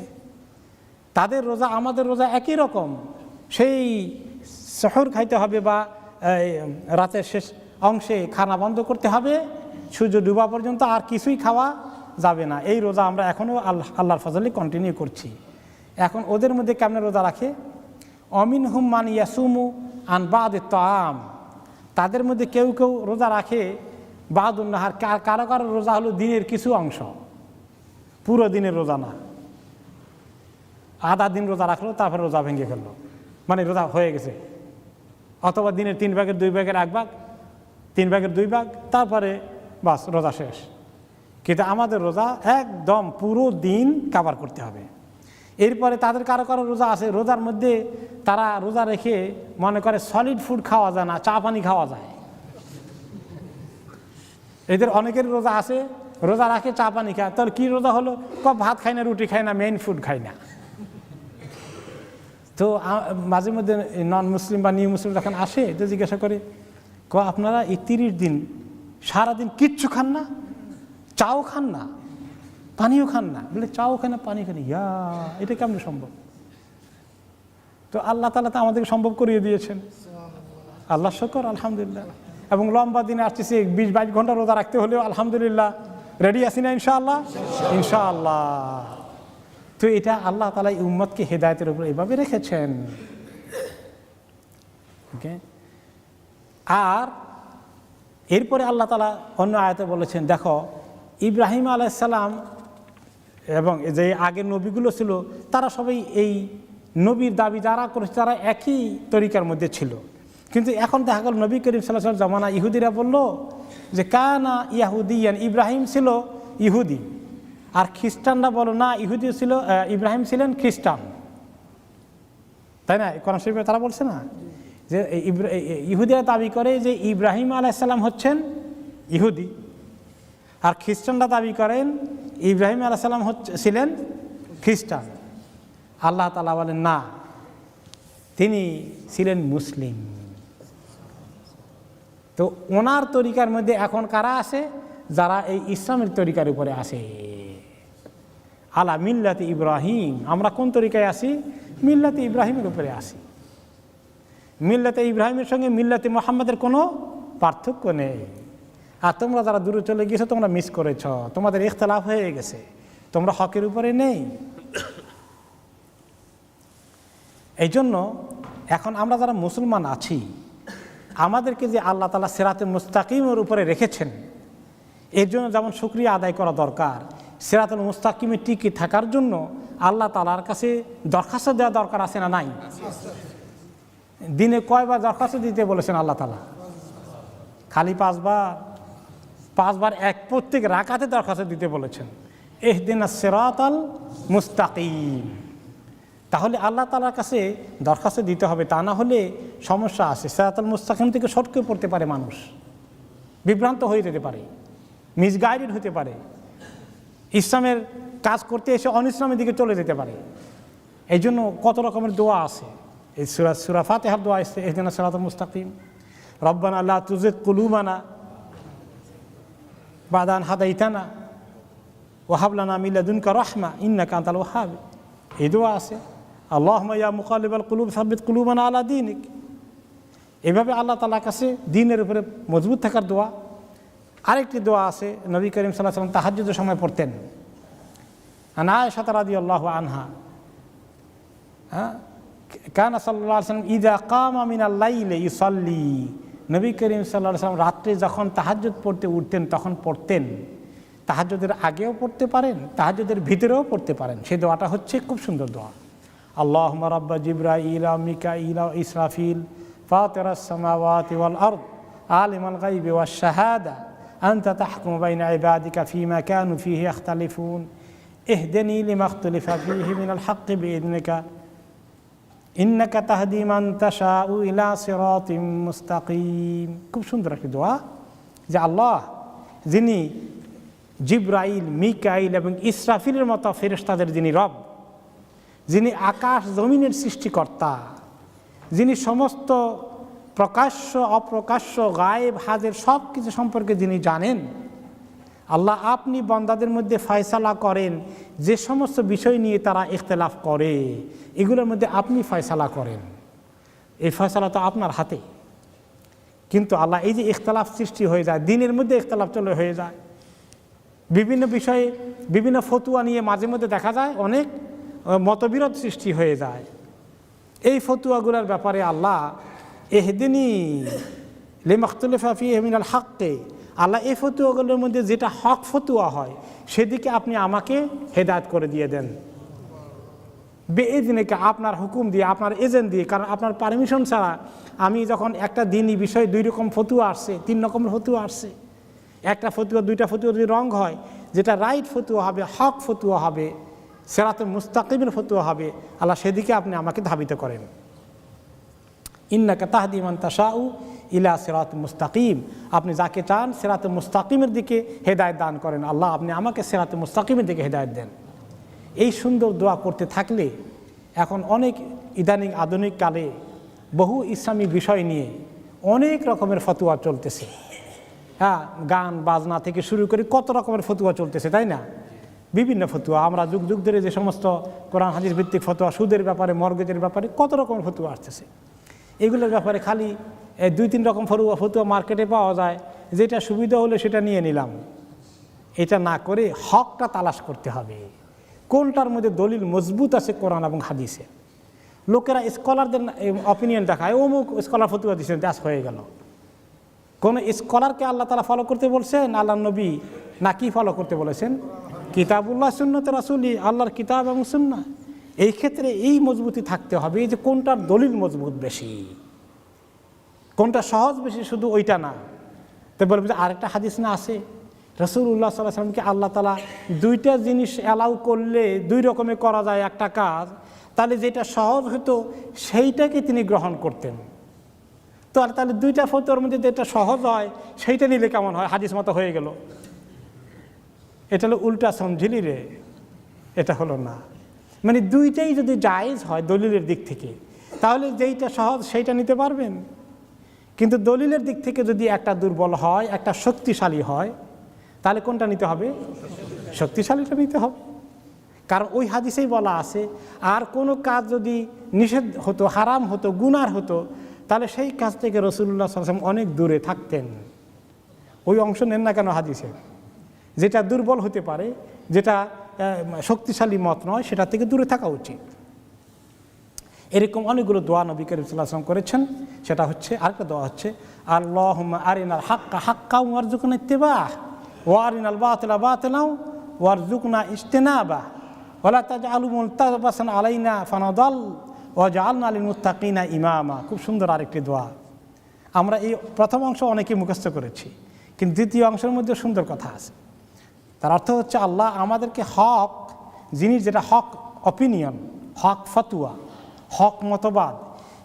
তাদের রোজা আমাদের রোজা একই রকম, সেই সহর খাইতে হবে বা রাতের শেষ অংশে খানা বন্ধ করতে হবে, সূর্য ডুবা পর্যন্ত আর কিছুই খাওয়া যাবে না। এই রোজা আমরা এখনও আল্লাহর ফজলে কন্টিনিউ করছি। এখন ওদের মধ্যে কেমন রোজা রাখে? অমিনহুম মান ইয়াসুমু আন বাদি তাআম, তাদের মধ্যে কেউ কেউ রোজা রাখে বাদুন নাহার, কারো কারো রোজা হলো দিনের কিছু অংশ, পুরো দিনের রোজা না। আধা দিন রোজা রাখলো, তারপরে রোজা ভেঙে ফেললো, মানে রোজা হয়ে গেছে। অথবা দিনের 3 ভাগের 2 ভাগের 1 ভাগ, 3 ভাগের 2 ভাগ, তারপরে বাস রোজা শেষ। কিন্তু আমাদের রোজা একদম পুরো দিন কাভার করতে হবে। এরপরে তাদের কারো কারো রোজা আছে, রোজার মধ্যে তারা রোজা রেখে মনে করে সলিড ফুড খাওয়া যায় না, চা পানি খাওয়া যায়। এদের অনেকের রোজা আছে, রোজা রাখে চা পানি খায়। তাহলে কি রোজা হলো? ভাত খায় না, রুটি খায় না, মেইন ফুড খায় না। তো মাঝে মধ্যে নন মুসলিম বা নিউ মুসলিম যখন আসে, তো জিজ্ঞাসা করে, আপনারা এই 30 দিন সারাদিন কিচ্ছু খান না, চাও খান না, পানিও খান না? বলে চাও খায় না, পানি খান, ইয়া এটা কেমন সম্ভব? তো আল্লাহ তাআলা তো আমাদেরকে সম্ভব করিয়ে দিয়েছেন, আল্লাহ শুকর, আলহামদুলিল্লাহ। এবং লম্বা দিনে আসতেছি, 20-22 ঘন্টা রোজা রাখতে হলেও আলহামদুলিল্লাহ রেডি আছি না? ইনশাআল্লাহ, ইনশাআল্লাহ। তো এটা আল্লাহ তাআলা এই উম্মতকে হেদায়েতের উপর এভাবে রেখেছেন। ওকে, আর এরপরে আল্লাহ তাআলা অন্য আয়াতে বলেছেন, দেখো ইব্রাহিম আলাইহিস সালাম এবং যে আগের নবীগুলো ছিল তারা সবাই এই নবীর দাবি যারা করেছে তারা একই তরিকার মধ্যে ছিল। কিন্তু এখন দেখা গেল নবী করিম সাল্লাল্লাহু আলাইহি ওয়াসাল্লাম জামানা ইহুদিরা বলল যে কানা ইয়াহুদিয়ান, ইব্রাহিম ছিল ইহুদি। আর খ্রিস্টানরা বলো না, ইহুদি ছিল ইব্রাহিম ছিলেন খ্রিস্টান, তাই না? কোরআন শরীফে তারা বলছে না যে ইহুদিরা দাবি করে যে ইব্রাহিম আলাইহিস সালাম হচ্ছেন ইহুদি, আর খ্রিস্টানরা দাবি করেন ইব্রাহিম আলাইহিস সালাম ছিলেন খ্রিস্টান। আল্লাহ তাআলা বলেন না, তিনি ছিলেন মুসলিম। তো ওনার তরিকার মধ্যে এখন কারা আসে? যারা এই ইসলামের তরিকার উপরে আসে, আলা মিল্লাতে ইব্রাহিম। আমরা কোন তরিকায় আসি? মিল্লাতে ইব্রাহিমের উপরে আসি। মিল্লাতে ইব্রাহিমের সঙ্গে মিল্লাতে মুহাম্মাদের কোনো পার্থক্য নেই। আর তোমরা যারা দূরে চলে গিয়েছো তোমরা মিস করেছ, তোমাদের ইখতিলাফ হয়ে গেছে, তোমরা হকের উপরে নেই। এই জন্য এখন আমরা যারা মুসলমান আছি, আমাদেরকে যে আল্লাহ তাআলা সিরাতে মুস্তাকিমের উপরে রেখেছেন, এর জন্য যেমন শুকরিয়া আদায় করা দরকার, সিরাতুল মুস্তাকিমে টিকে থাকার জন্য আল্লাহ তাআলার কাছে দরখাস্ত দেওয়া দরকার আছে না নাই? দিনে কয়বার দরখাস্ত দিতে বলেছেন আল্লাহ তাআলা? খালি 5 বার? 5 বার এক প্রত্যেক রাকাতে দরখাস্ত দিতে বলেছেন, ইহদিনাস সিরাতাল মুস্তাকিম। তাহলে আল্লাহ তাআলার কাছে দরখাস্ত দিতে হবে, তা না হলে সমস্যা আছে। সিরাতুল মুস্তাকিম থেকে সটকে পড়তে পারে মানুষ, বিভ্রান্ত হয়ে যেতে পারে, মিসগাইডেড হতে পারে, ইসলামের কাজ করতে এসে অনিসলামের দিকে চলে যেতে পারে। এই জন্য কত রকমের দোয়া আছে। এই সূরা ফাতিহার দোয়া আছে, ইহদিনাস সিরাতাল মুস্তাকিম, রব্বানা লা তুজিগ কুলুবানা বাদা আন হাদাইতানা ওয়া হাব লানা মিন লাদুনকা রাহমা ইন্নাকা আনতাল ওয়াহ্হাব। এই দোয়া আছে, আল্লাহুম্মা ইয়া মুকাল্লিবাল কুলুব সাব্বিত কুলুবানা আলা দীনিক। এভাবে আল্লাহ তাআলার কাছে দ্বীনের উপরে মজবুত থাকার দোয়া। আরেকটি দোয়া আছে, নবী করিম সাল্লাল্লাহু আলাইহি ওয়াসাল্লাম তাহাজ্জুদের সময় পড়তেন। আন আয়েশা রাদিয়াল্লাহু আনহা কানা সাল্লাল্লাহু আলাইহি ওয়াসাল্লাম ইযা কামা মিনাল লাইলি ইউসাল্লি। নবী করিম সাল্লাল্লাহু আলাইহি ওয়াসাল্লাম রাত্রে যখন তাহাজ্জুদ পড়তে উঠতেন তখন পড়তেন। তাহাজ্জুদের আগেও পড়তে পারেন, তাহাজ্জুদের ভিতরেও পড়তে পারেন। সেই দোয়াটা হচ্ছে খুব সুন্দর দোয়া, আল্লাহুম্মা রাব্বা জিবরাইল ওয়া মিকাঈল ওয়া ইসরাফিল ফাতিরাস সামাওয়াতি ওয়াল আরদ আলিমাল গায়বি ওয়াশ শাহাদা আনতা তাহকুমু বাইনা ইবাদিকা ফীমা কানু ফীহি ইখতালিফুন ইহদিনি লিমা ইখতালাফা ফীহি মিনাল হাক্কি বিইذنিকা ইন্নাকা তাহদি মান তাশাউ ইলা সিরাতিম মুস্তাকিম। খুব সুন্দর একটি দোয়া, যে আল্লাহ যিনি জিবরাইল, মিকাঈল এবং ইসরাফিলের মতো ফেরেশতাদের যিনি রব, যিনি আকাশ জমিনের সৃষ্টিকর্তা, যিনি সমস্ত প্রকাশ্য অপ্রকাশ্য গায়েব হাজের সব কিছু সম্পর্কে যিনি জানেন, আল্লাহ আপনি বান্দাদের মধ্যে ফয়সালা করেন যে সমস্ত বিষয় নিয়ে তারা ইখতিলাফ করে, এগুলোর মধ্যে আপনি ফয়সালা করেন। এই ফয়সালা তো আপনার হাতে। কিন্তু আল্লাহ এই যে ইখতিলাফ সৃষ্টি হয়ে যায়, দিনের মধ্যে ইখতিলাফ চলে হয়ে যায়, বিভিন্ন বিষয়ে বিভিন্ন ফতুয়া নিয়ে মাঝে মধ্যে দেখা যায় অনেক মতবিরোধ সৃষ্টি হয়ে যায়। এই ফতুয়াগুলোর ব্যাপারে আল্লাহ ইহদিনি লিমা ইখতালাফা ফীহি মিনাল হাক্কি, আল্লাহ এই ফতুয়াগুলোর মধ্যে যেটা হক ফতুয়া হয় সেদিকে আপনি আমাকে হেদায়েত করে দিয়ে দেন। বেইذনিকা, আপনার হুকুম দিয়ে, আপনার এজেন্ট দিয়ে। কারণ আপনার পারমিশন ছাড়া আমি যখন একটা দিনই বিষয়ে 2 রকম ফতুয়া আসছে, 3 রকমের ফতুয়া আসছে, একটা ফতুয়া 2টা ফতুয়া যদি রং হয়, যেটা রাইট ফতুয়া হবে, হক ফতুয়া হবে, সিরাতে মুস্তাকিমের ফতুয়া হবে, আল্লাহ সেদিকে আপনি আমাকে ধাবিত করেন। ইন্নাকা তাহদি মান তাশাউ ইলা সিরাত মুস্তাকিম, আপনি যাকে চান সিরাতে মুস্তাকিমের দিকে হেদায়েত দান করেন। আল্লাহ আপনি আমাকে সিরাতে মুস্তাকিমের দিকে হেদায়েত দেন। এই সুন্দর দোয়া করতে থাকলে এখন অনেক ইদানিং আধুনিক কালে বহু ইসলামী বিষয় নিয়ে অনেক রকমের ফতুয়া চলতেছে। হ্যাঁ, গান বাজনা থেকে শুরু করে কত রকমের ফতুয়া চলতেছে, তাই না? বিভিন্ন ফতুয়া, আমরা যুগ যুগ ধরে যে সমস্ত কোরআন হাদিস ভিত্তিক ফতুয়া, সুদের ব্যাপারে, মর্গেজের ব্যাপারে কত রকমের ফতুয়া আসতেছে। এগুলোর ব্যাপারে খালি 2-3 রকম ফতুয়া মার্কেটে পাওয়া যায়, যেটা সুবিধা হলে সেটা নিয়ে নিলাম। এটা না করে হকটা তালাশ করতে হবে, কোনটার মধ্যে দলিল মজবুত আছে কোরআন এবং হাদিসে। লোকেরা স্কলারদের অপিনিয়ন দেখায়, অমুক স্কলার ফতোয়া দিয়েছেন, ব্যাস হয়ে গেল। কোন স্কলারকে আল্লাহ তাআলা ফলো করতে বলছেন, আল্লাহ নবী না কি ফলো করতে বলেছেন? কিতাবুল্লাহ সুন্নতে রাসূলি, আল্লাহর কিতাব এবং সুন্নাহ। এই ক্ষেত্রে এই মজবুতি থাকতে হবে যে কোনটার দলিল মজবুত বেশি, কোনটা সহজ বেশি, শুধু ওইটা না। তো বলবে যে আরেকটা হাদিস না আছে, রাসূলুল্লাহ সাল্লাল্লাহু আলাইহি ওয়াসাল্লামকে আল্লাহ তাআলা দুইটা জিনিস অ্যালাউ করলে দুই রকমের করা যায় একটা কাজ, তাহলে যেটা সহজ হতো সেইটাকে তিনি গ্রহণ করতেন। তো আর তাহলে দুইটা ফতোয়ার মধ্যে যেটা সহজ হয় সেইটা নিলে কেমন হয়? হাদিস মতো হয়ে গেল। এটা হলো উল্টা সমঝিলি রে, এটা হলো না। মানে দুইটাই যদি জায়েজ হয় দলিলের দিক থেকে, তাহলে যেইটা সহজ সেইটা নিতে পারবেন। কিন্তু দলিলের দিক থেকে যদি একটা দুর্বল হয়, একটা শক্তিশালী হয়, তাহলে কোনটা নিতে হবে? শক্তিশালীটা নিতে হবে। কারণ ওই হাদিসেই বলা আছে, আর কোনো কাজ যদি নিষেধ হতো, হারাম হতো, গুনার হতো, তাহলে সেই কাজ থেকে রাসূলুল্লাহ সাল্লাল্লাহু আলাইহি ওয়াসাল্লাম অনেক দূরে থাকতেন। ওই অংশ নেন না কেন হাদিসে? যেটা দুর্বল হতে পারে, যেটা শক্তিশালী মত নয়, সেটা থেকে দূরে থাকা উচিত। এরকম অনেকগুলো দোয়া নবী করিম সাল্লাল্লাহু আলাইহি ওয়াসাল্লাম করেছেন। সেটা হচ্ছে, আরেকটা দোয়া হচ্ছে, আল্লাহুম্মা আরিনাল হাক্কা হাক্কাও ওয়ারযুকনা ইত্তিবাহ ওয়া আরিনাল বাতিলা বাতিলাও ওয়ারযুকনা ইজতিনাবাহ ওয়ালা তাজআলু মুলতাবাসান আলাইনা ফানাদাল ওয়াজআলনা লিল মুত্তাকিনা ইমামা। খুব সুন্দর আরেকটি দোয়া। আমরা এই প্রথম অংশ অনেকেই মুখস্থ করেছি, কিন্তু দ্বিতীয় অংশের মধ্যে সুন্দর কথা আছে। তার অর্থ হচ্ছে, আল্লাহ আমাদেরকে হক জিনিস, যেটা হক অপিনিয়ন, হক ফতোয়া, হক মতবাদ,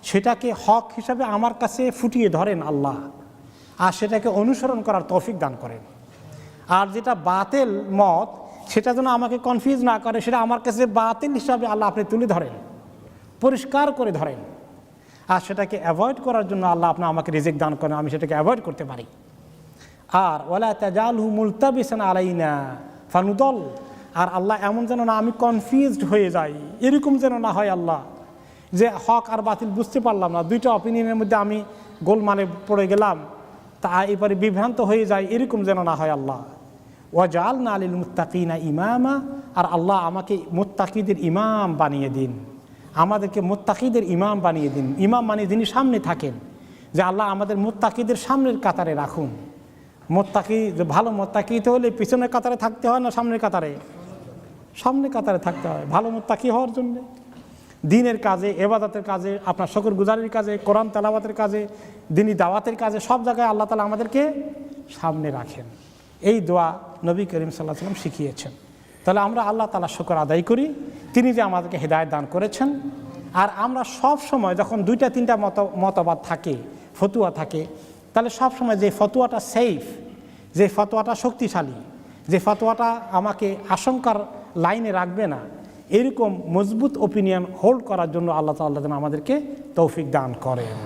সেটাকে হক হিসাবে আমার কাছে ফুটিয়ে ধরেন আল্লাহ, আর সেটাকে অনুসরণ করার তৌফিক দান করেন। আর যেটা বাতিল মত, সেটা যেন আমাকে কনফিউজ না করে, সেটা আমার কাছে বাতিল হিসাবে আল্লাহ আপনি তুলে ধরেন, পরিষ্কার করে ধরেন। আর সেটাকে অ্যাভয়েড করার জন্য আল্লাহ আপনি আমাকে রিজিক দান করেন, আমি সেটাকে অ্যাভয়েড করতে পারি। আর ওয়ালা তাজালহু মুলতাবিসান আলাইনা ফানুদল, আর আল্লাহ এমন যেন না আমি কনফিউজড হয়ে যাই, এরকম যেন না হয় আল্লাহ, যে হক আর বাতিল বুঝতে পারলাম না, দুইটা অপিনিয়নের মধ্যে আমি গোলমালে পড়ে গেলাম, তা এবারে বিভ্রান্ত হয়ে যায়, এরকম যেন না হয় আল্লাহ। ওয়াজআলনা লিল মুত্তাকিনা ইমামা, আর আল্লাহ আমাকে মুত্তাকিদের ইমাম বানিয়ে দিন, আমাদেরকে মুত্তাকিদের ইমাম বানিয়ে দিন। ইমাম মানে যিনি সামনে থাকেন, যে আল্লাহ আমাদের মুত্তাকিদের সামনের কাতারে রাখুন। মুত্তাকি, ভালো মুত্তাকিতে হলে পিছনের কাতারে থাকতে হয় না সামনের কাতারে? সামনের কাতারে থাকতে হয় ভালো মুত্তাকি হওয়ার জন্য। দ্বীনের কাজে, ইবাদতের কাজে, আপনার শুকরগুজারির কাজে, কোরআন তেলাওয়াতের কাজে, দ্বীনি দাওয়াতের কাজে, সব জায়গায় আল্লাহ তাআলা আমাদেরকে সামনে রাখেন। এই দোয়া নবী করিম সাল্লাল্লাহু আলাইহি ওয়াসাল্লাম শিখিয়েছেন। তাহলে আমরা আল্লাহ তাআলার শুকর আদায় করি, তিনি যে আমাদেরকে হেদায়েত দান করেছেন। আর আমরা সব সময় যখন দুইটা তিনটা মতবাদ থাকে, ফতোয়া থাকে, তাহলে সব সময় যে ফতোয়াটা সেফ, যে ফতোয়াটা শক্তিশালী, যে ফতোয়াটা আমাকে আশঙ্কার লাইনে রাখবে না, এরকম মজবুত ওপিনিয়ন হোল্ড করার জন্য আল্লাহ তাআলা যেন আমাদেরকে তৌফিক দান করেন।